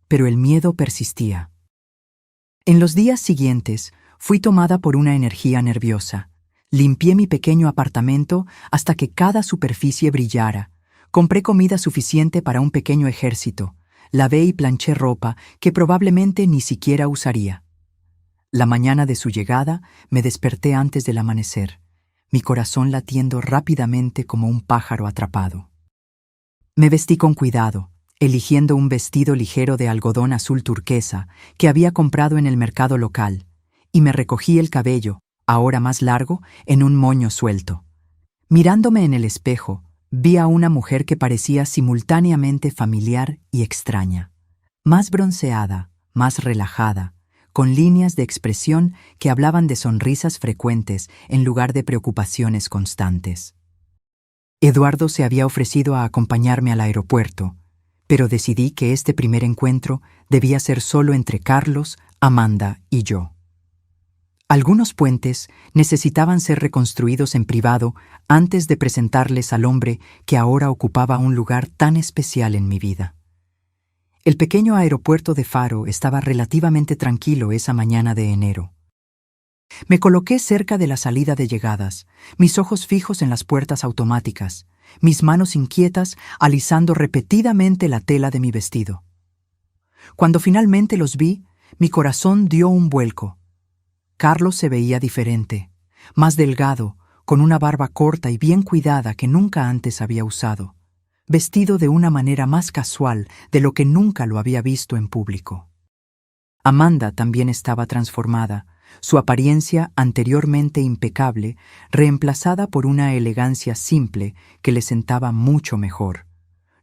pero el miedo persistía. En los días siguientes, fui tomada por una energía nerviosa. Limpié mi pequeño apartamento hasta que cada superficie brillara. Compré comida suficiente para un pequeño ejército. Lavé y planché ropa que probablemente ni siquiera usaría. La mañana de su llegada me desperté antes del amanecer, mi corazón latiendo rápidamente como un pájaro atrapado. Me vestí con cuidado, eligiendo un vestido ligero de algodón azul turquesa que había comprado en el mercado local, y me recogí el cabello, ahora más largo, en un moño suelto. Mirándome en el espejo, Vi a una mujer que parecía simultáneamente familiar y extraña, más bronceada, más relajada, con líneas de expresión que hablaban de sonrisas frecuentes en lugar de preocupaciones constantes. Eduardo se había ofrecido a acompañarme al aeropuerto, pero decidí que este primer encuentro debía ser solo entre Carlos, Amanda y yo. Algunos puentes necesitaban ser reconstruidos en privado antes de presentarles al hombre que ahora ocupaba un lugar tan especial en mi vida. El pequeño aeropuerto de Faro estaba relativamente tranquilo esa mañana de enero. Me coloqué cerca de la salida de llegadas, mis ojos fijos en las puertas automáticas, mis manos inquietas alisando repetidamente la tela de mi vestido. Cuando finalmente los vi, mi corazón dio un vuelco. Carlos se veía diferente, más delgado, con una barba corta y bien cuidada que nunca antes había usado, vestido de una manera más casual de lo que nunca lo había visto en público. Amanda también estaba transformada, su apariencia anteriormente impecable, reemplazada por una elegancia simple que le sentaba mucho mejor.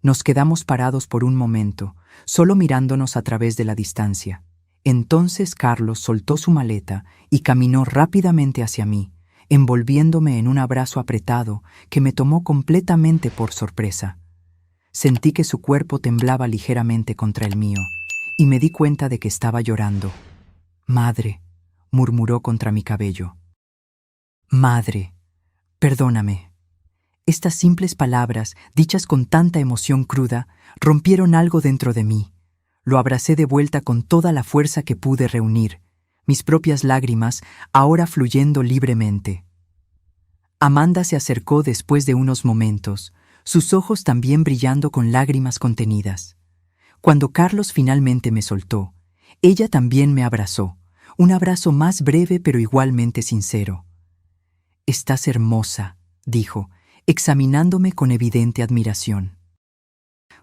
Nos quedamos parados por un momento, solo mirándonos a través de la distancia. Entonces Carlos soltó su maleta y caminó rápidamente hacia mí, envolviéndome en un abrazo apretado que me tomó completamente por sorpresa. Sentí que su cuerpo temblaba ligeramente contra el mío, y me di cuenta de que estaba llorando. «Madre», murmuró contra mi cabello. «Madre, perdóname». Estas simples palabras, dichas con tanta emoción cruda, rompieron algo dentro de mí. Lo abracé de vuelta con toda la fuerza que pude reunir, mis propias lágrimas ahora fluyendo libremente. Amanda se acercó después de unos momentos, sus ojos también brillando con lágrimas contenidas. Cuando Carlos finalmente me soltó, ella también me abrazó, un abrazo más breve pero igualmente sincero. «Estás hermosa», dijo, examinándome con evidente admiración.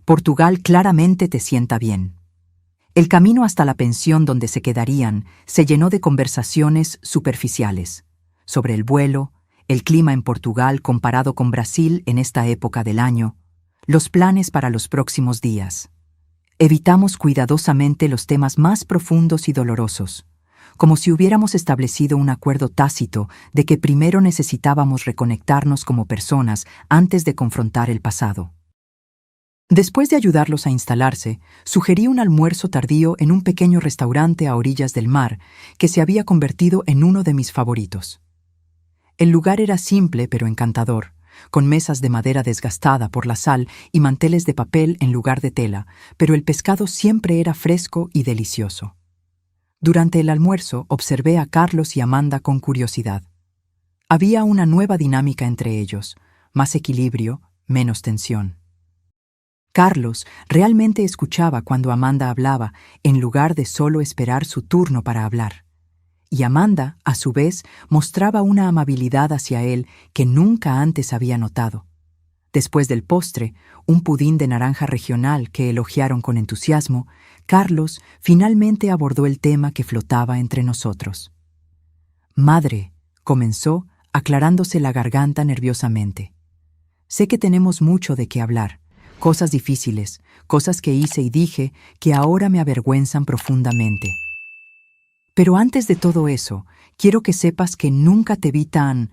«Portugal claramente te sienta bien». El camino hasta la pensión donde se quedarían se llenó de conversaciones superficiales, sobre el vuelo, el clima en Portugal comparado con Brasil en esta época del año, los planes para los próximos días. Evitamos cuidadosamente los temas más profundos y dolorosos, como si hubiéramos establecido un acuerdo tácito de que primero necesitábamos reconectarnos como personas antes de confrontar el pasado. Después de ayudarlos a instalarse, sugerí un almuerzo tardío en un pequeño restaurante a orillas del mar que se había convertido en uno de mis favoritos. El lugar era simple pero encantador, con mesas de madera desgastada por la sal y manteles de papel en lugar de tela, pero el pescado siempre era fresco y delicioso. Durante el almuerzo observé a Carlos y Amanda con curiosidad. Había una nueva dinámica entre ellos, más equilibrio, menos tensión. Carlos realmente escuchaba cuando Amanda hablaba, en lugar de solo esperar su turno para hablar. Y Amanda, a su vez, mostraba una amabilidad hacia él que nunca antes había notado. Después del postre, un pudín de naranja regional que elogiaron con entusiasmo, Carlos finalmente abordó el tema que flotaba entre nosotros. «Madre», comenzó, aclarándose la garganta nerviosamente. «Sé que tenemos mucho de qué hablar. Cosas difíciles, cosas que hice y dije que ahora me avergüenzan profundamente. Pero antes de todo eso, quiero que sepas que nunca te vi tan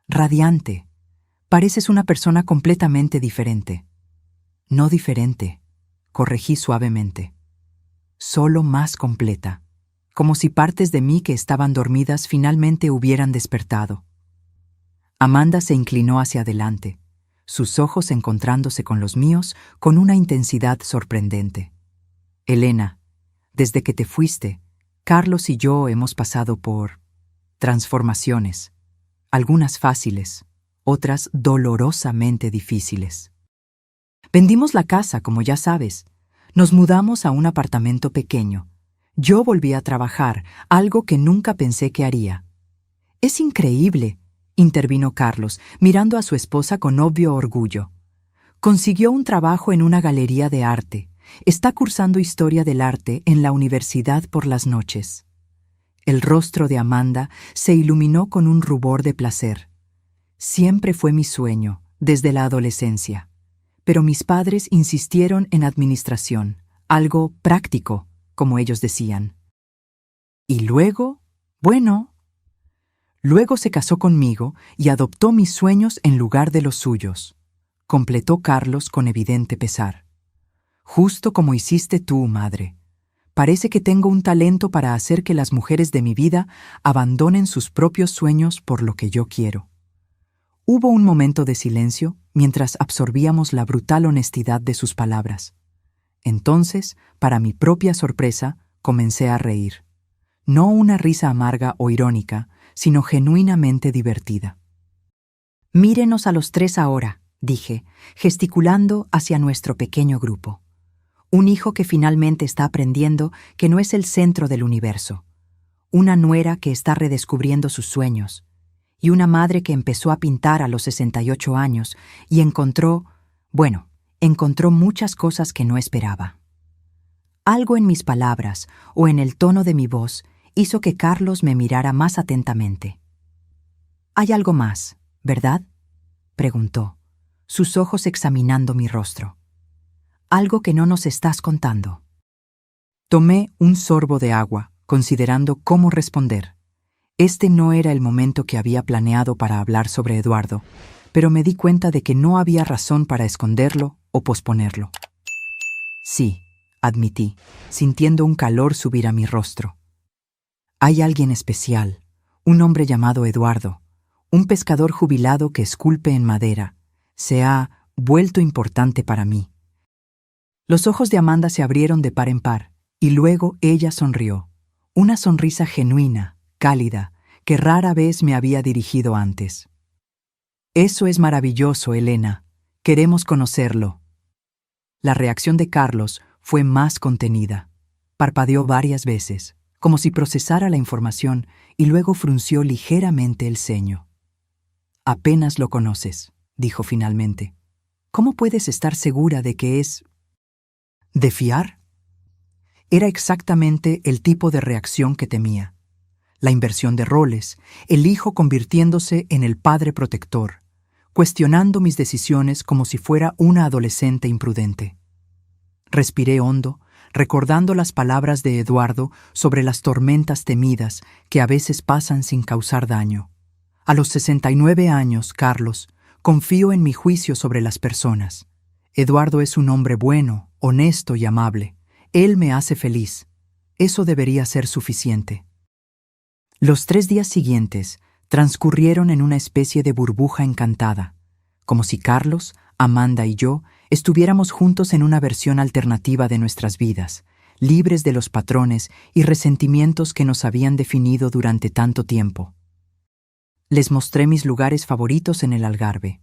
radiante. Pareces una persona completamente diferente». «No diferente», corregí suavemente. «Solo más completa, como si partes de mí que estaban dormidas finalmente hubieran despertado». Amanda se inclinó hacia adelante, sus ojos encontrándose con los míos con una intensidad sorprendente. «Elena, desde que te fuiste, Carlos y yo hemos pasado por transformaciones, algunas fáciles, otras dolorosamente difíciles. Vendimos la casa, como ya sabes. Nos mudamos a un apartamento pequeño. Yo volví a trabajar, algo que nunca pensé que haría». «Es increíble», intervino Carlos, mirando a su esposa con obvio orgullo. «Consiguió un trabajo en una galería de arte. Está cursando historia del arte en la universidad por las noches». El rostro de Amanda se iluminó con un rubor de placer. «Siempre fue mi sueño», desde la adolescencia. Pero mis padres insistieron en administración, algo práctico, como ellos decían. Y luego, bueno, luego se casó conmigo y adoptó mis sueños en lugar de los suyos, completó Carlos con evidente pesar. Justo como hiciste tú, madre. Parece que tengo un talento para hacer que las mujeres de mi vida abandonen sus propios sueños por lo que yo quiero. Hubo un momento de silencio mientras absorbíamos la brutal honestidad de sus palabras. Entonces, para mi propia sorpresa, comencé a reír. No una risa amarga o irónica, sino genuinamente divertida. «Mírenos a los tres ahora», dije, gesticulando hacia nuestro pequeño grupo. Un hijo que finalmente está aprendiendo que no es el centro del universo. Una nuera que está redescubriendo sus sueños. Y una madre que empezó a pintar a los 68 años y encontró muchas cosas que no esperaba. Algo en mis palabras o en el tono de mi voz hizo que Carlos me mirara más atentamente. «Hay algo más, ¿verdad?», preguntó, sus ojos examinando mi rostro. «Algo que no nos estás contando». Tomé un sorbo de agua, considerando cómo responder. Este no era el momento que había planeado para hablar sobre Eduardo, pero me di cuenta de que no había razón para esconderlo o posponerlo. «Sí», admití, sintiendo un calor subir a mi rostro. «Hay alguien especial, un hombre llamado Eduardo, un pescador jubilado que esculpe en madera. Se ha vuelto importante para mí». Los ojos de Amanda se abrieron de par en par, y luego ella sonrió. Una sonrisa genuina, cálida, que rara vez me había dirigido antes. «Eso es maravilloso, Elena. Queremos conocerlo». La reacción de Carlos fue más contenida. Parpadeó varias veces, como si procesara la información, y luego frunció ligeramente el ceño. «Apenas lo conoces», dijo finalmente. «¿Cómo puedes estar segura de que es de fiar?». Era exactamente el tipo de reacción que temía. La inversión de roles, el hijo convirtiéndose en el padre protector, cuestionando mis decisiones como si fuera una adolescente imprudente. Respiré hondo, recordando las palabras de Eduardo sobre las tormentas temidas que a veces pasan sin causar daño. A los 69 años, Carlos, confío en mi juicio sobre las personas. Eduardo es un hombre bueno, honesto y amable. Él me hace feliz. Eso debería ser suficiente. Los 3 días siguientes transcurrieron en una especie de burbuja encantada, como si Carlos, Amanda y yo estuviéramos juntos en una versión alternativa de nuestras vidas, libres de los patrones y resentimientos que nos habían definido durante tanto tiempo. Les mostré mis lugares favoritos en el Algarve,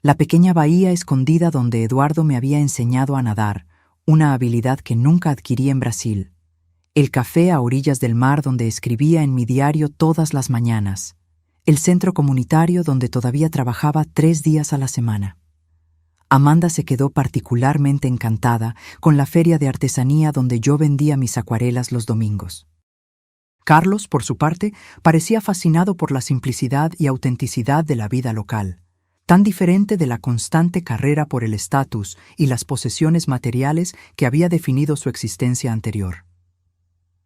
la pequeña bahía escondida donde Eduardo me había enseñado a nadar, una habilidad que nunca adquirí en Brasil, el café a orillas del mar donde escribía en mi diario todas las mañanas, el centro comunitario donde todavía trabajaba 3 días a la semana. Amanda se quedó particularmente encantada con la feria de artesanía donde yo vendía mis acuarelas los domingos. Carlos, por su parte, parecía fascinado por la simplicidad y autenticidad de la vida local, tan diferente de la constante carrera por el estatus y las posesiones materiales que había definido su existencia anterior.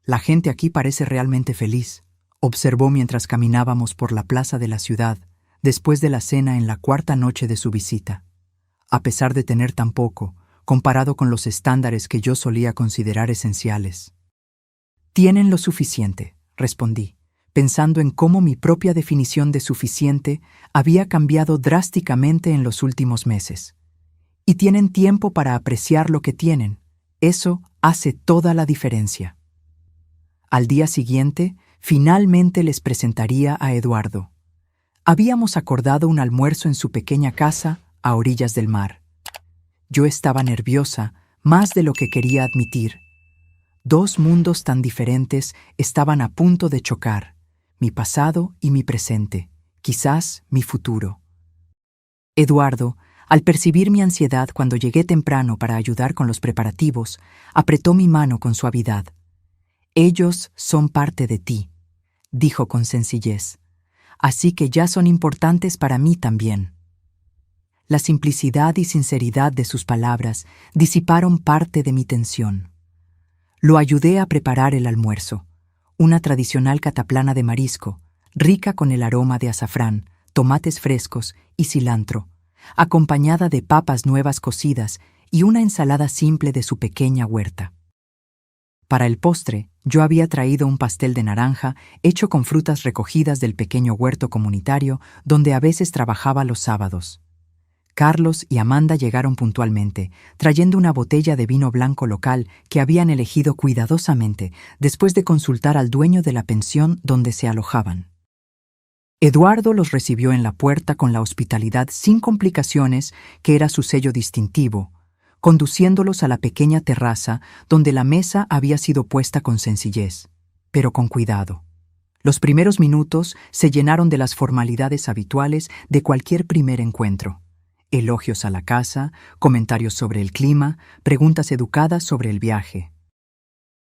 «La gente aquí parece realmente feliz», observó mientras caminábamos por la plaza de la ciudad, después de la cena en la 4ª noche de su visita. A pesar de tener tan poco, comparado con los estándares que yo solía considerar esenciales. «Tienen lo suficiente», respondí, pensando en cómo mi propia definición de suficiente había cambiado drásticamente en los últimos meses. «Y tienen tiempo para apreciar lo que tienen. Eso hace toda la diferencia». Al día siguiente, finalmente les presentaría a Eduardo. Habíamos acordado un almuerzo en su pequeña casa a orillas del mar. Yo estaba nerviosa, más de lo que quería admitir. 2 mundos tan diferentes estaban a punto de chocar, mi pasado y mi presente, quizás mi futuro. Eduardo, al percibir mi ansiedad cuando llegué temprano para ayudar con los preparativos, apretó mi mano con suavidad. «Ellos son parte de ti», dijo con sencillez, «así que ya son importantes para mí también». La simplicidad y sinceridad de sus palabras disiparon parte de mi tensión. Lo ayudé a preparar el almuerzo, una tradicional cataplana de marisco, rica con el aroma de azafrán, tomates frescos y cilantro, acompañada de papas nuevas cocidas y una ensalada simple de su pequeña huerta. Para el postre, yo había traído un pastel de naranja hecho con frutas recogidas del pequeño huerto comunitario donde a veces trabajaba los sábados. Carlos y Amanda llegaron puntualmente, trayendo una botella de vino blanco local que habían elegido cuidadosamente después de consultar al dueño de la pensión donde se alojaban. Eduardo los recibió en la puerta con la hospitalidad sin complicaciones que era su sello distintivo, conduciéndolos a la pequeña terraza donde la mesa había sido puesta con sencillez, pero con cuidado. Los primeros minutos se llenaron de las formalidades habituales de cualquier primer encuentro. Elogios a la casa, comentarios sobre el clima, preguntas educadas sobre el viaje.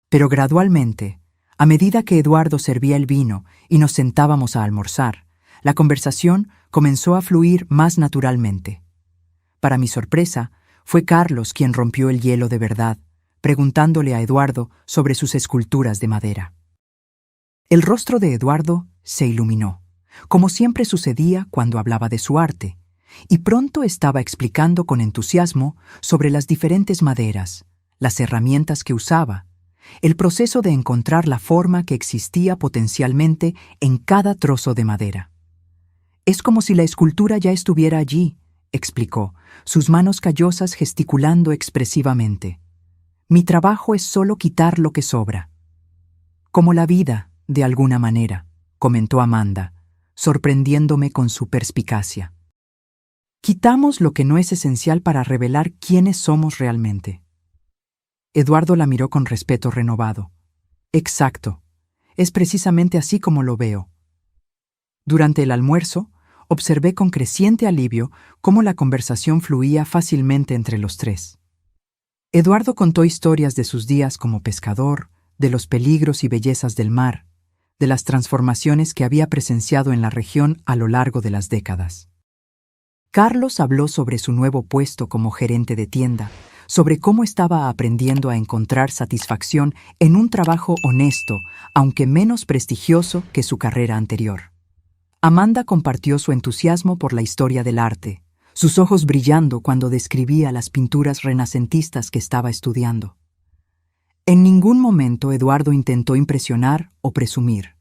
Pero gradualmente, a medida que Eduardo servía el vino y nos sentábamos a almorzar, la conversación comenzó a fluir más naturalmente. Para mi sorpresa, fue Carlos quien rompió el hielo de verdad, preguntándole a Eduardo sobre sus esculturas de madera. El rostro de Eduardo se iluminó, como siempre sucedía cuando hablaba de su arte, y pronto estaba explicando con entusiasmo sobre las diferentes maderas, las herramientas que usaba, el proceso de encontrar la forma que existía potencialmente en cada trozo de madera. Es como si la escultura ya estuviera allí, explicó, sus manos callosas gesticulando expresivamente. Mi trabajo es solo quitar lo que sobra. Como la vida, de alguna manera, comentó Amanda, sorprendiéndome con su perspicacia. Quitamos lo que no es esencial para revelar quiénes somos realmente. Eduardo la miró con respeto renovado. Exacto, es precisamente así como lo veo. Durante el almuerzo, observé con creciente alivio cómo la conversación fluía fácilmente entre los tres. Eduardo contó historias de sus días como pescador, de los peligros y bellezas del mar, de las transformaciones que había presenciado en la región a lo largo de las décadas. Carlos habló sobre su nuevo puesto como gerente de tienda, sobre cómo estaba aprendiendo a encontrar satisfacción en un trabajo honesto, aunque menos prestigioso que su carrera anterior. Amanda compartió su entusiasmo por la historia del arte, sus ojos brillando cuando describía las pinturas renacentistas que estaba estudiando. En ningún momento Eduardo intentó impresionar o presumir.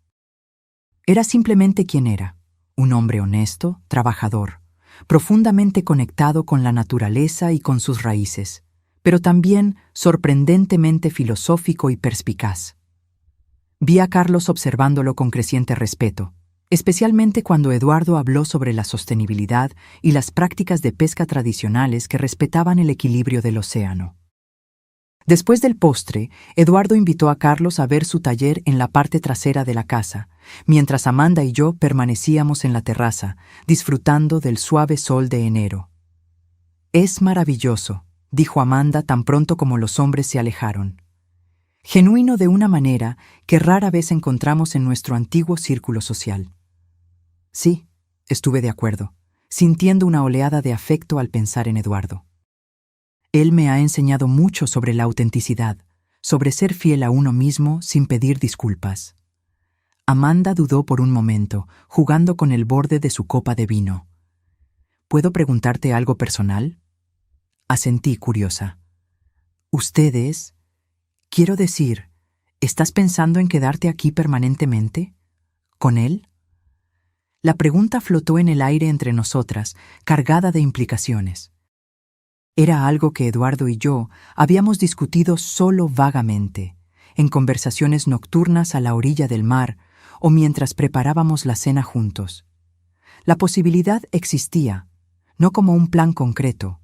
Era simplemente quien era, un hombre honesto, trabajador, profundamente conectado con la naturaleza y con sus raíces, pero también sorprendentemente filosófico y perspicaz. Vi a Carlos observándolo con creciente respeto, especialmente cuando Eduardo habló sobre la sostenibilidad y las prácticas de pesca tradicionales que respetaban el equilibrio del océano. Después del postre, Eduardo invitó a Carlos a ver su taller en la parte trasera de la casa, mientras Amanda y yo permanecíamos en la terraza, disfrutando del suave sol de enero. «Es maravilloso», dijo Amanda tan pronto como los hombres se alejaron. «Genuino de una manera que rara vez encontramos en nuestro antiguo círculo social». Sí, estuve de acuerdo, sintiendo una oleada de afecto al pensar en Eduardo. Él me ha enseñado mucho sobre la autenticidad, sobre ser fiel a uno mismo sin pedir disculpas. Amanda dudó por un momento, jugando con el borde de su copa de vino. ¿Puedo preguntarte algo personal? Asentí curiosa. ¿Ustedes? Quiero decir, ¿estás pensando en quedarte aquí permanentemente? ¿Con él? La pregunta flotó en el aire entre nosotras, cargada de implicaciones. Era algo que Eduardo y yo habíamos discutido solo vagamente, en conversaciones nocturnas a la orilla del mar o mientras preparábamos la cena juntos. La posibilidad existía, no como un plan concreto,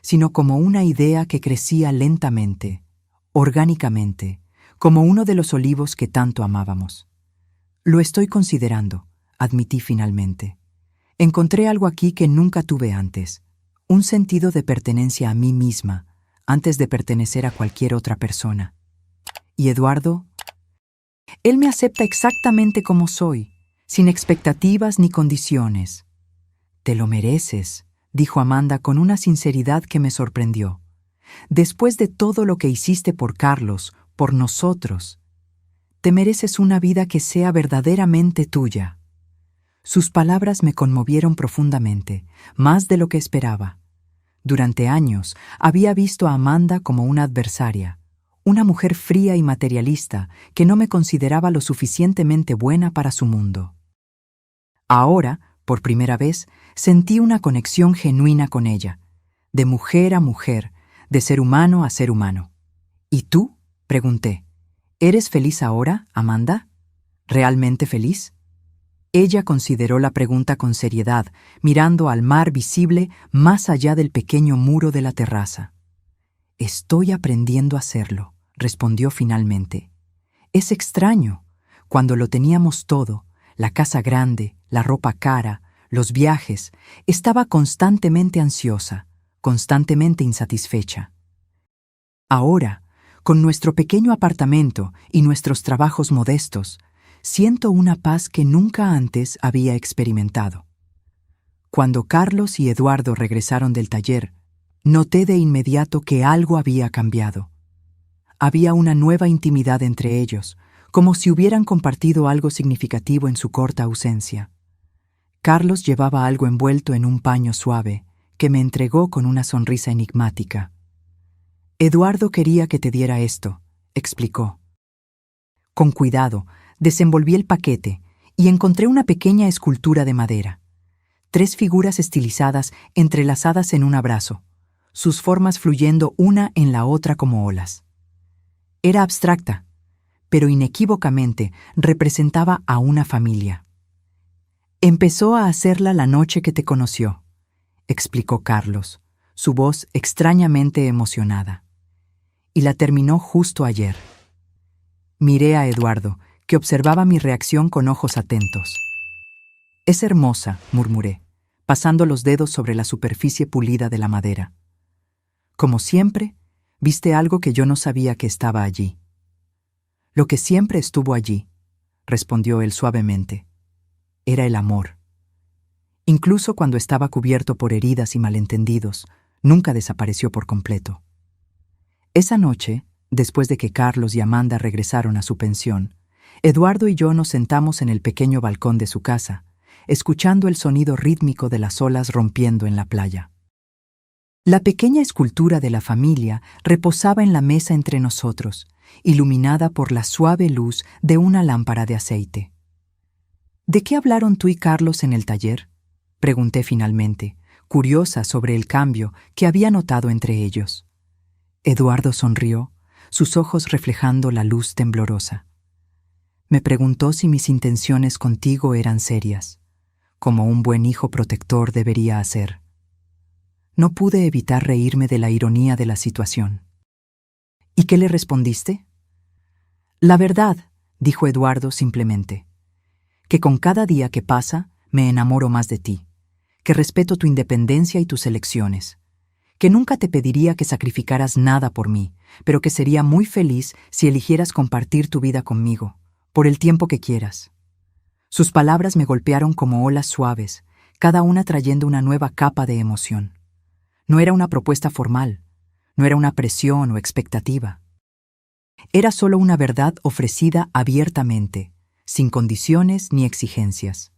sino como una idea que crecía lentamente, orgánicamente, como uno de los olivos que tanto amábamos. Lo estoy considerando, admití finalmente. Encontré algo aquí que nunca tuve antes. Un sentido de pertenencia a mí misma, antes de pertenecer a cualquier otra persona. ¿Y Eduardo? Él me acepta exactamente como soy, sin expectativas ni condiciones. Te lo mereces, dijo Amanda con una sinceridad que me sorprendió. Después de todo lo que hiciste por Carlos, por nosotros, te mereces una vida que sea verdaderamente tuya. Sus palabras me conmovieron profundamente, más de lo que esperaba. Durante años había visto a Amanda como una adversaria, una mujer fría y materialista que no me consideraba lo suficientemente buena para su mundo. Ahora, por primera vez, sentí una conexión genuina con ella, de mujer a mujer, de ser humano a ser humano. ¿Y tú?, pregunté. ¿Eres feliz ahora, Amanda? ¿Realmente feliz? Ella consideró la pregunta con seriedad, mirando al mar visible más allá del pequeño muro de la terraza. Estoy aprendiendo a hacerlo, respondió finalmente. Es extraño. Cuando lo teníamos todo, la casa grande, la ropa cara, los viajes, estaba constantemente ansiosa, constantemente insatisfecha. Ahora, con nuestro pequeño apartamento y nuestros trabajos modestos, siento una paz que nunca antes había experimentado. Cuando Carlos y Eduardo regresaron del taller, noté de inmediato que algo había cambiado. Había una nueva intimidad entre ellos, como si hubieran compartido algo significativo en su corta ausencia. Carlos llevaba algo envuelto en un paño suave, que me entregó con una sonrisa enigmática. Eduardo quería que te diera esto, explicó. Con cuidado, desenvolví el paquete y encontré una pequeña escultura de madera. 3 figuras estilizadas entrelazadas en un abrazo, sus formas fluyendo una en la otra como olas. Era abstracta, pero inequívocamente representaba a una familia. Empezó a hacerla la noche que te conoció, explicó Carlos, su voz extrañamente emocionada. Y la terminó justo ayer. Miré a Eduardo, que observaba mi reacción con ojos atentos. Es hermosa, murmuré, pasando los dedos sobre la superficie pulida de la madera. Como siempre, viste algo que yo no sabía que estaba allí. Lo que siempre estuvo allí, respondió él suavemente, era el amor. Incluso cuando estaba cubierto por heridas y malentendidos, nunca desapareció por completo. Esa noche, después de que Carlos y Amanda regresaron a su pensión, Eduardo y yo nos sentamos en el pequeño balcón de su casa, escuchando el sonido rítmico de las olas rompiendo en la playa. La pequeña escultura de la familia reposaba en la mesa entre nosotros, iluminada por la suave luz de una lámpara de aceite. ¿De qué hablaron tú y Carlos en el taller?, pregunté finalmente, curiosa sobre el cambio que había notado entre ellos. Eduardo sonrió, sus ojos reflejando la luz temblorosa. Me preguntó si mis intenciones contigo eran serias, como un buen hijo protector debería hacer. No pude evitar reírme de la ironía de la situación. ¿Y qué le respondiste? La verdad, dijo Eduardo simplemente, que con cada día que pasa me enamoro más de ti, que respeto tu independencia y tus elecciones, que nunca te pediría que sacrificaras nada por mí, pero que sería muy feliz si eligieras compartir tu vida conmigo, por el tiempo que quieras. Sus palabras me golpearon como olas suaves, cada una trayendo una nueva capa de emoción. No era una propuesta formal, no era una presión o expectativa. Era solo una verdad ofrecida abiertamente, sin condiciones ni exigencias.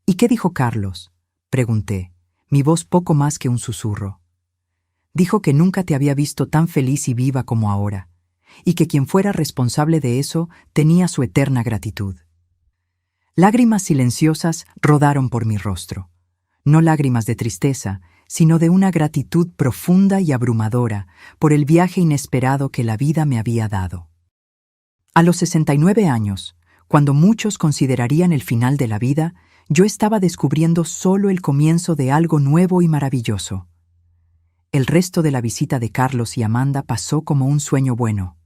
¿Y qué dijo Carlos?, pregunté, mi voz poco más que un susurro. Dijo que nunca te había visto tan feliz y viva como ahora, y que quien fuera responsable de eso tenía su eterna gratitud. Lágrimas silenciosas rodaron por mi rostro, no lágrimas de tristeza, sino de una gratitud profunda y abrumadora por el viaje inesperado que la vida me había dado. A los 69 años, cuando muchos considerarían el final de la vida, yo estaba descubriendo solo el comienzo de algo nuevo y maravilloso. El resto de la visita de Carlos y Amanda pasó como un sueño bueno.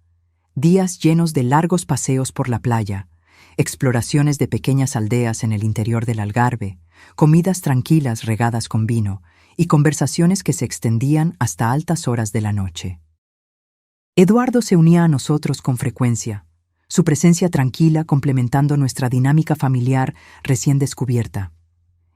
Días llenos de largos paseos por la playa, exploraciones de pequeñas aldeas en el interior del Algarve, comidas tranquilas regadas con vino y conversaciones que se extendían hasta altas horas de la noche. Eduardo se unía a nosotros con frecuencia, su presencia tranquila complementando nuestra dinámica familiar recién descubierta.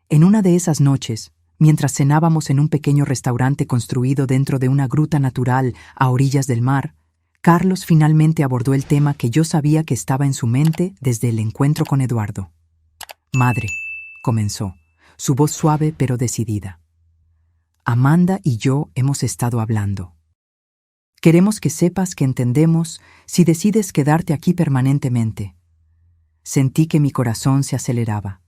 En una de esas noches, mientras cenábamos en un pequeño restaurante construido dentro de una gruta natural a orillas del mar, Carlos finalmente abordó el tema que yo sabía que estaba en su mente desde el encuentro con Eduardo. «Madre», comenzó, su voz suave pero decidida. «Amanda y yo hemos estado hablando. Queremos que sepas que entendemos si decides quedarte aquí permanentemente». Sentí que mi corazón se aceleraba.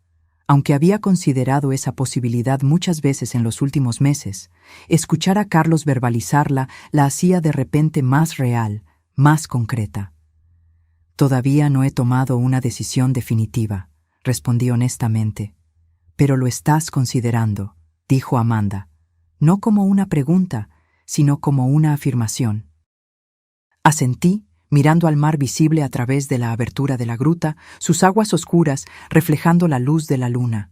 Aunque había considerado esa posibilidad muchas veces en los últimos meses, escuchar a Carlos verbalizarla la hacía de repente más real, más concreta. «Todavía no he tomado una decisión definitiva», respondí honestamente. «Pero lo estás considerando», dijo Amanda, no como una pregunta, sino como una afirmación. Asentí, mirando al mar visible a través de la abertura de la gruta, sus aguas oscuras reflejando la luz de la luna.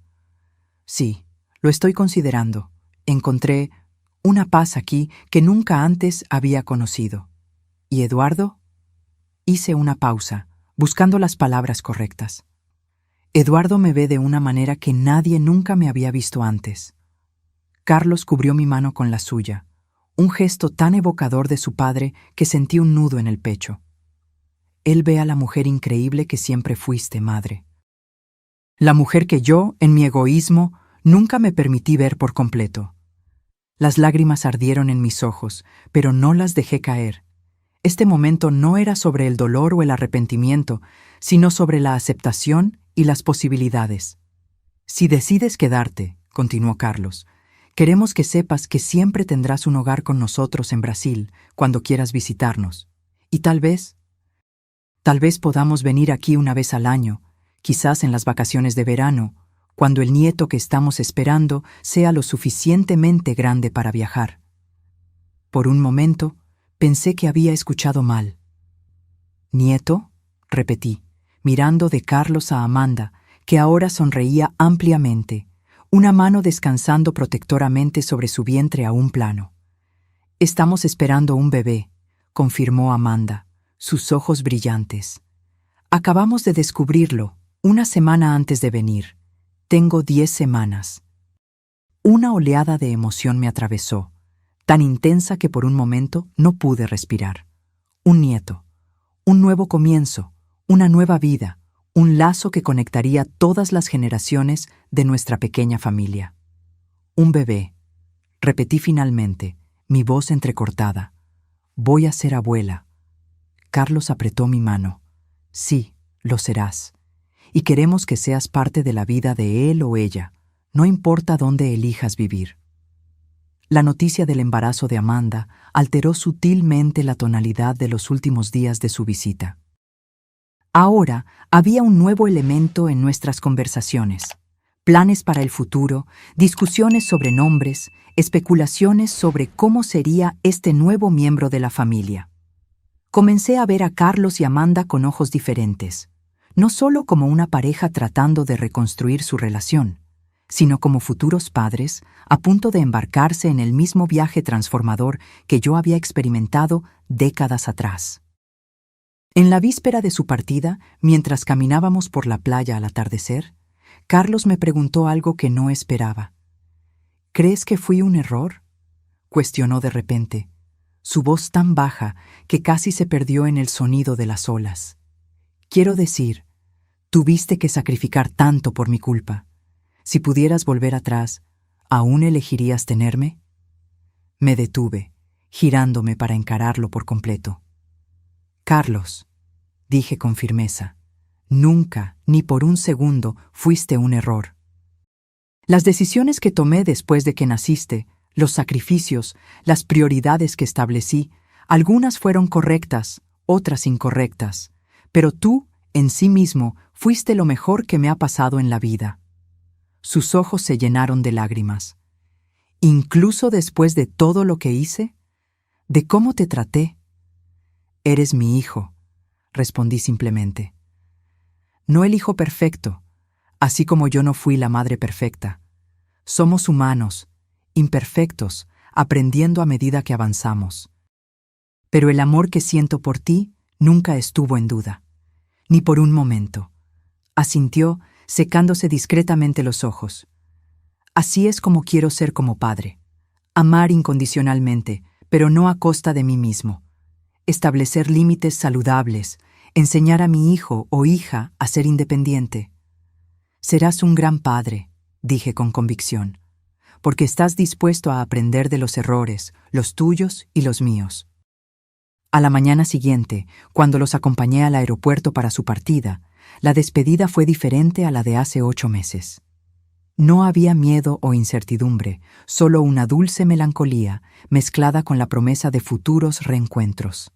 «Sí, lo estoy considerando. Encontré una paz aquí que nunca antes había conocido. ¿Y Eduardo?». Hice una pausa, buscando las palabras correctas. «Eduardo me ve de una manera que nadie nunca me había visto antes». Carlos cubrió mi mano con la suya, un gesto tan evocador de su padre que sentí un nudo en el pecho. «Él ve a la mujer increíble que siempre fuiste, madre. La mujer que yo, en mi egoísmo, nunca me permití ver por completo». Las lágrimas ardieron en mis ojos, pero no las dejé caer. Este momento no era sobre el dolor o el arrepentimiento, sino sobre la aceptación y las posibilidades. «Si decides quedarte», continuó Carlos, «queremos que sepas que siempre tendrás un hogar con nosotros en Brasil cuando quieras visitarnos. Y tal vez podamos venir aquí una vez al año, quizás en las vacaciones de verano, cuando el nieto que estamos esperando sea lo suficientemente grande para viajar». Por un momento, pensé que había escuchado mal. «¿Nieto?», repetí, mirando de Carlos a Amanda, que ahora sonreía ampliamente, una mano descansando protectoramente sobre su vientre aún plano. «Estamos esperando un bebé», confirmó Amanda, sus ojos brillantes. «Acabamos de descubrirlo, una semana antes de venir. Tengo 10 semanas». Una oleada de emoción me atravesó, tan intensa que por un momento no pude respirar. Un nieto, un nuevo comienzo, una nueva vida, un lazo que conectaría todas las generaciones de nuestra pequeña familia. «Un bebé», repetí finalmente, mi voz entrecortada. «Voy a ser abuela». Carlos apretó mi mano. «Sí, lo serás. Y queremos que seas parte de la vida de él o ella, no importa dónde elijas vivir». La noticia del embarazo de Amanda alteró sutilmente la tonalidad de los últimos días de su visita. Ahora había un nuevo elemento en nuestras conversaciones: planes para el futuro, discusiones sobre nombres, especulaciones sobre cómo sería este nuevo miembro de la familia. Comencé a ver a Carlos y Amanda con ojos diferentes, no solo como una pareja tratando de reconstruir su relación, sino como futuros padres a punto de embarcarse en el mismo viaje transformador que yo había experimentado décadas atrás. En la víspera de su partida, mientras caminábamos por la playa al atardecer, Carlos me preguntó algo que no esperaba. «¿Crees que fui un error?», cuestionó de repente, su voz tan baja que casi se perdió en el sonido de las olas. «Quiero decir, tuviste que sacrificar tanto por mi culpa. Si pudieras volver atrás, ¿aún elegirías tenerme?». Me detuve, girándome para encararlo por completo. «Carlos», dije con firmeza, «nunca, ni por un segundo, fuiste un error. Las decisiones que tomé después de que naciste, los sacrificios, las prioridades que establecí, algunas fueron correctas, otras incorrectas, pero tú, en sí mismo, fuiste lo mejor que me ha pasado en la vida». Sus ojos se llenaron de lágrimas. «¿Incluso después de todo lo que hice? ¿De cómo te traté?». «Eres mi hijo», respondí simplemente. «No el hijo perfecto, así como yo no fui la madre perfecta. Somos humanos, imperfectos, aprendiendo a medida que avanzamos. Pero el amor que siento por ti nunca estuvo en duda, ni por un momento», asintió, secándose discretamente los ojos. Así es como quiero ser como padre. Amar incondicionalmente, pero no a costa de mí mismo. Establecer límites saludables, enseñar a mi hijo o hija a ser independiente. Serás un gran padre, dije con convicción, porque estás dispuesto a aprender de los errores, los tuyos y los míos. A la mañana siguiente, cuando los acompañé al aeropuerto para su partida, la despedida fue diferente a la de hace 8 meses. No había miedo o incertidumbre, solo una dulce melancolía mezclada con la promesa de futuros reencuentros.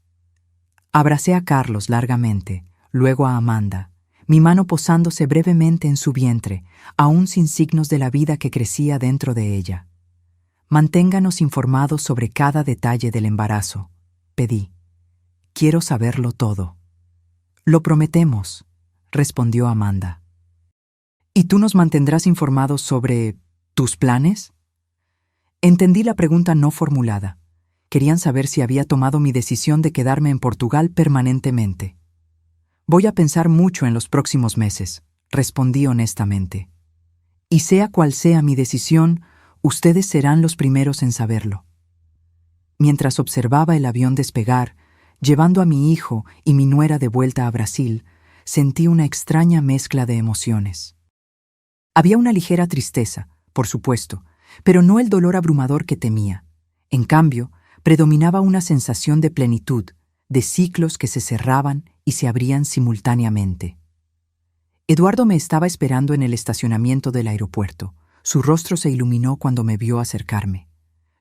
Abracé a Carlos largamente, luego a Amanda, mi mano posándose brevemente en su vientre, aún sin signos de la vida que crecía dentro de ella. Manténganos informados sobre cada detalle del embarazo, pedí. Quiero saberlo todo. Lo prometemos, respondió Amanda. ¿Y tú nos mantendrás informados sobre tus planes? Entendí la pregunta no formulada. Querían saber si había tomado mi decisión de quedarme en Portugal permanentemente. Voy a pensar mucho en los próximos meses, respondí honestamente. Y sea cual sea mi decisión, ustedes serán los primeros en saberlo. Mientras observaba el avión despegar, llevando a mi hijo y mi nuera de vuelta a Brasil, sentí una extraña mezcla de emociones. Había una ligera tristeza, por supuesto, pero no el dolor abrumador que temía. En cambio, predominaba una sensación de plenitud, de ciclos que se cerraban y se abrían simultáneamente. Eduardo me estaba esperando en el estacionamiento del aeropuerto. Su rostro se iluminó cuando me vio acercarme.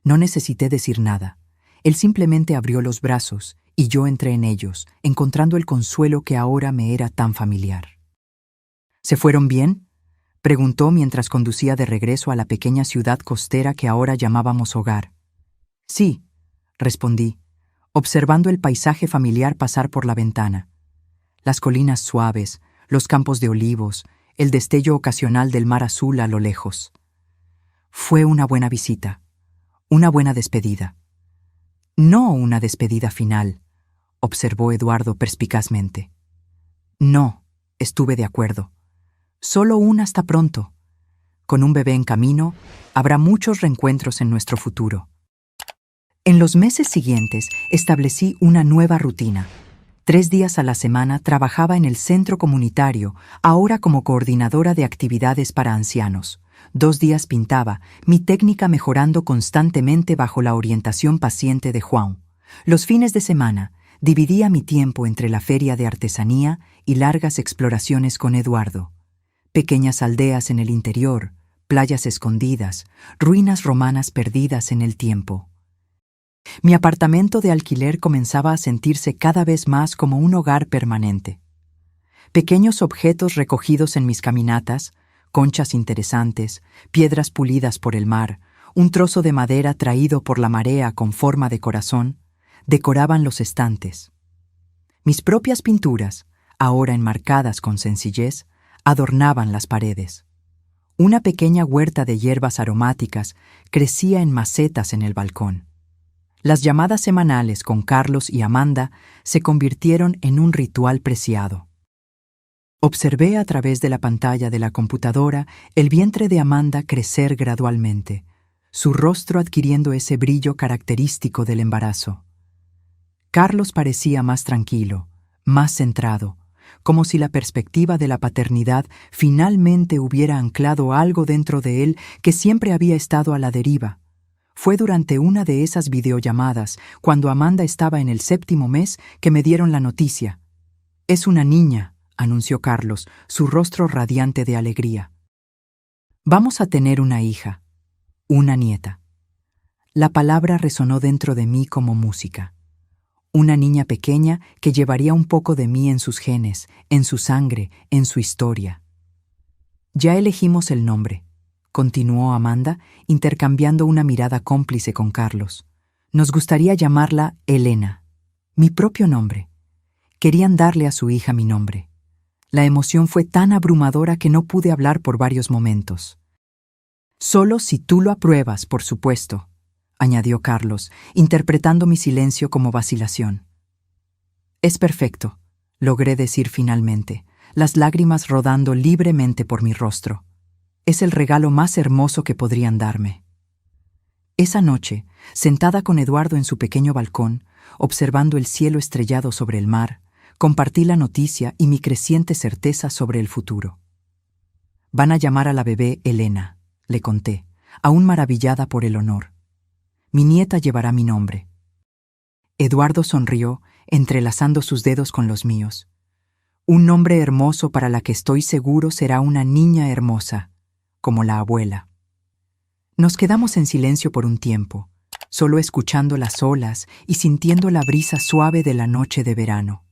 No necesité decir nada. Él simplemente abrió los brazos y yo entré en ellos, encontrando el consuelo que ahora me era tan familiar. ¿Se fueron bien?, preguntó mientras conducía de regreso a la pequeña ciudad costera que ahora llamábamos hogar. Sí, respondí, observando el paisaje familiar pasar por la ventana. Las colinas suaves, los campos de olivos, el destello ocasional del mar azul a lo lejos. Fue una buena visita, una buena despedida. No una despedida final, observó Eduardo perspicazmente. No, estuve de acuerdo. Solo un hasta pronto. Con un bebé en camino, habrá muchos reencuentros en nuestro futuro. En los meses siguientes, establecí una nueva rutina. 3 días a la semana trabajaba en el centro comunitario, ahora como coordinadora de actividades para ancianos. 2 días pintaba, mi técnica mejorando constantemente bajo la orientación paciente de Juan. Los fines de semana, dividía mi tiempo entre la feria de artesanía y largas exploraciones con Eduardo. Pequeñas aldeas en el interior, playas escondidas, ruinas romanas perdidas en el tiempo. Mi apartamento de alquiler comenzaba a sentirse cada vez más como un hogar permanente. Pequeños objetos recogidos en mis caminatas, conchas interesantes, piedras pulidas por el mar, un trozo de madera traído por la marea con forma de corazón, decoraban los estantes. Mis propias pinturas, ahora enmarcadas con sencillez, adornaban las paredes. Una pequeña huerta de hierbas aromáticas crecía en macetas en el balcón. Las llamadas semanales con Carlos y Amanda se convirtieron en un ritual preciado. Observé a través de la pantalla de la computadora el vientre de Amanda crecer gradualmente, su rostro adquiriendo ese brillo característico del embarazo. Carlos parecía más tranquilo, más centrado, como si la perspectiva de la paternidad finalmente hubiera anclado algo dentro de él que siempre había estado a la deriva. Fue durante una de esas videollamadas, cuando Amanda estaba en el 7º mes, que me dieron la noticia. «Es una niña», anunció Carlos, su rostro radiante de alegría. «Vamos a tener una hija, una nieta». La palabra resonó dentro de mí como música. Una niña pequeña que llevaría un poco de mí en sus genes, en su sangre, en su historia. «Ya elegimos el nombre», continuó Amanda, intercambiando una mirada cómplice con Carlos. «Nos gustaría llamarla Elena, mi propio nombre». Querían darle a su hija mi nombre. La emoción fue tan abrumadora que no pude hablar por varios momentos. «Solo si tú lo apruebas, por supuesto», añadió Carlos, interpretando mi silencio como vacilación. «Es perfecto», logré decir finalmente, las lágrimas rodando libremente por mi rostro. Es el regalo más hermoso que podrían darme. Esa noche, sentada con Eduardo en su pequeño balcón, observando el cielo estrellado sobre el mar, compartí la noticia y mi creciente certeza sobre el futuro. Van a llamar a la bebé Elena, le conté, aún maravillada por el honor. Mi nieta llevará mi nombre. Eduardo sonrió, entrelazando sus dedos con los míos. Un nombre hermoso para la que estoy seguro será una niña hermosa, como la abuela. Nos quedamos en silencio por un tiempo, solo escuchando las olas y sintiendo la brisa suave de la noche de verano.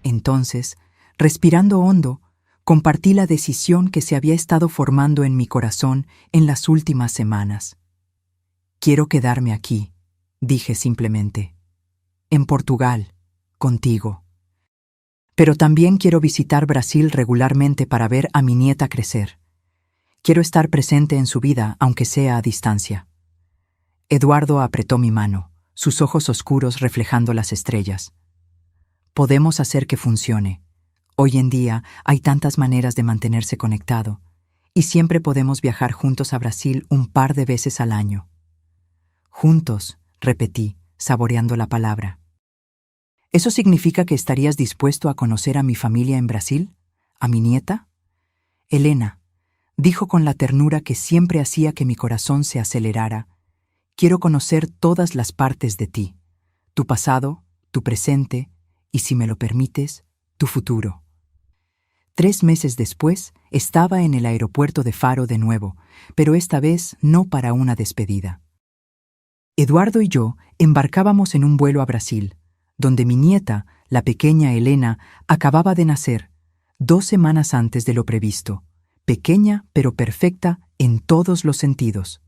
Entonces, respirando hondo, compartí la decisión que se había estado formando en mi corazón en las últimas semanas. Quiero quedarme aquí, dije simplemente. En Portugal, contigo. Pero también quiero visitar Brasil regularmente para ver a mi nieta crecer. Quiero estar presente en su vida, aunque sea a distancia. Eduardo apretó mi mano, sus ojos oscuros reflejando las estrellas. Podemos hacer que funcione. Hoy en día hay tantas maneras de mantenerse conectado, y siempre podemos viajar juntos a Brasil un par de veces al año. Juntos, repetí, saboreando la palabra. ¿Eso significa que estarías dispuesto a conocer a mi familia en Brasil? ¿A mi nieta? Elena, dijo con la ternura que siempre hacía que mi corazón se acelerara, quiero conocer todas las partes de ti, tu pasado, tu presente y, si me lo permites, tu futuro. 3 meses después, estaba en el aeropuerto de Faro de nuevo, pero esta vez no para una despedida. Eduardo y yo embarcábamos en un vuelo a Brasil, donde mi nieta, la pequeña Elena, acababa de nacer, 2 semanas antes de lo previsto, pequeña pero perfecta en todos los sentidos.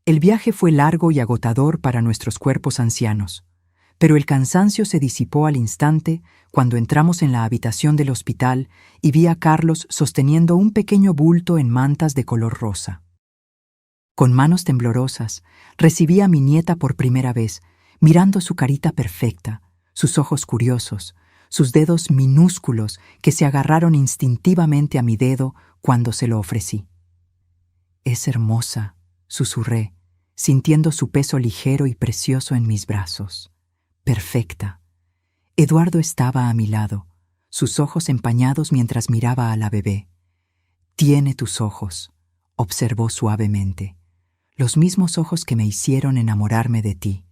El viaje fue largo y agotador para nuestros cuerpos ancianos, pero el cansancio se disipó al instante cuando entramos en la habitación del hospital y vi a Carlos sosteniendo un pequeño bulto en mantas de color rosa. Con manos temblorosas, recibí a mi nieta por primera vez, mirando su carita perfecta, sus ojos curiosos, sus dedos minúsculos que se agarraron instintivamente a mi dedo cuando se lo ofrecí. «Es hermosa», susurré, sintiendo su peso ligero y precioso en mis brazos. «Perfecta». Eduardo estaba a mi lado, sus ojos empañados mientras miraba a la bebé. «Tiene tus ojos», observó suavemente, «los mismos ojos que me hicieron enamorarme de ti».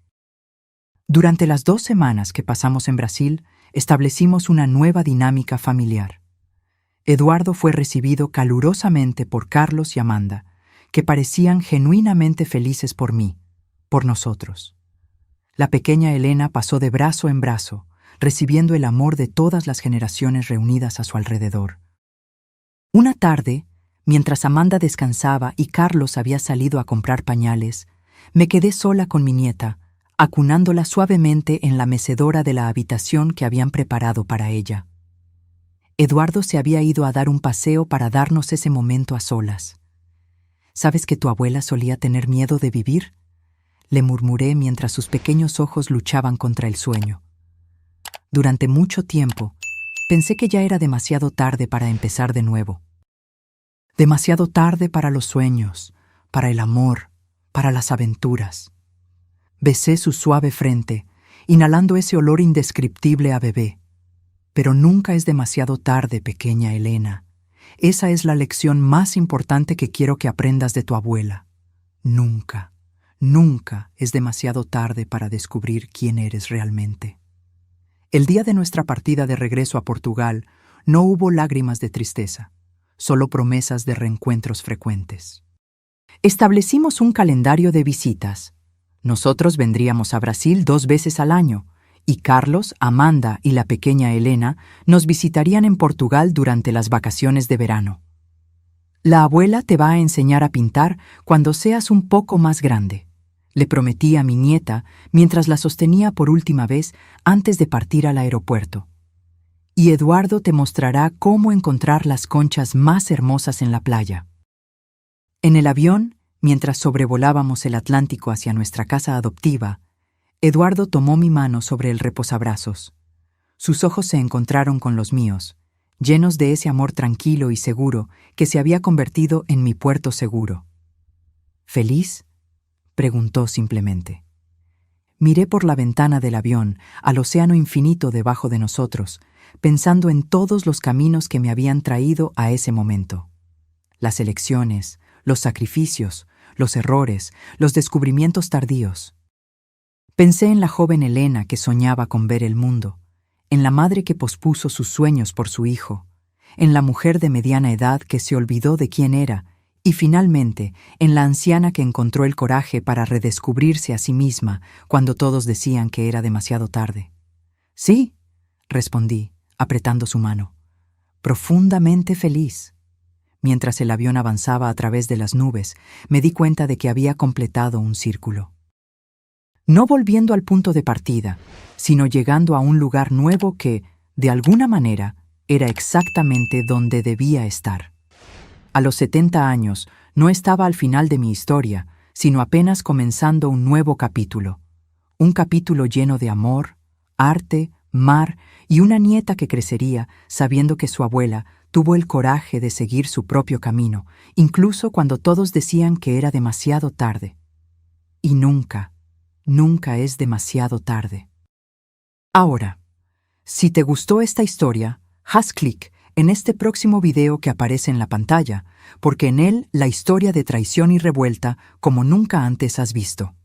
Durante las 2 semanas que pasamos en Brasil, establecimos una nueva dinámica familiar. Eduardo fue recibido calurosamente por Carlos y Amanda, que parecían genuinamente felices por mí, por nosotros. La pequeña Elena pasó de brazo en brazo, recibiendo el amor de todas las generaciones reunidas a su alrededor. Una tarde, mientras Amanda descansaba y Carlos había salido a comprar pañales, me quedé sola con mi nieta, acunándola suavemente en la mecedora de la habitación que habían preparado para ella. Eduardo se había ido a dar un paseo para darnos ese momento a solas. ¿Sabes que tu abuela solía tener miedo de vivir?, le murmuré mientras sus pequeños ojos luchaban contra el sueño. Durante mucho tiempo, pensé que ya era demasiado tarde para empezar de nuevo. Demasiado tarde para los sueños, para el amor, para las aventuras. Besé su suave frente, inhalando ese olor indescriptible a bebé. Pero nunca es demasiado tarde, pequeña Elena. Esa es la lección más importante que quiero que aprendas de tu abuela. Nunca, nunca es demasiado tarde para descubrir quién eres realmente. El día de nuestra partida de regreso a Portugal, no hubo lágrimas de tristeza, solo promesas de reencuentros frecuentes. Establecimos un calendario de visitas. Nosotros vendríamos a Brasil 2 veces al año, y Carlos, Amanda y la pequeña Elena nos visitarían en Portugal durante las vacaciones de verano. La abuela te va a enseñar a pintar cuando seas un poco más grande, le prometí a mi nieta mientras la sostenía por última vez antes de partir al aeropuerto. Y Eduardo te mostrará cómo encontrar las conchas más hermosas en la playa. En el avión, mientras sobrevolábamos el Atlántico hacia nuestra casa adoptiva, Eduardo tomó mi mano sobre el reposabrazos. Sus ojos se encontraron con los míos, llenos de ese amor tranquilo y seguro que se había convertido en mi puerto seguro. ¿Feliz?, preguntó simplemente. Miré por la ventana del avión al océano infinito debajo de nosotros, pensando en todos los caminos que me habían traído a ese momento. Las elecciones, los sacrificios, los errores, los descubrimientos tardíos. Pensé en la joven Elena que soñaba con ver el mundo, en la madre que pospuso sus sueños por su hijo, en la mujer de mediana edad que se olvidó de quién era, y finalmente en la anciana que encontró el coraje para redescubrirse a sí misma cuando todos decían que era demasiado tarde. Sí, respondí, apretando su mano, profundamente feliz. Mientras el avión avanzaba a través de las nubes, me di cuenta de que había completado un círculo. No volviendo al punto de partida, sino llegando a un lugar nuevo que, de alguna manera, era exactamente donde debía estar. A los 70 años, no estaba al final de mi historia, sino apenas comenzando un nuevo capítulo. Un capítulo lleno de amor, arte, mar y una nieta que crecería sabiendo que su abuela tuvo el coraje de seguir su propio camino, incluso cuando todos decían que era demasiado tarde. Y nunca, nunca es demasiado tarde. Ahora, si te gustó esta historia, haz clic en este próximo video que aparece en la pantalla, porque en él la historia de traición y revuelta como nunca antes has visto.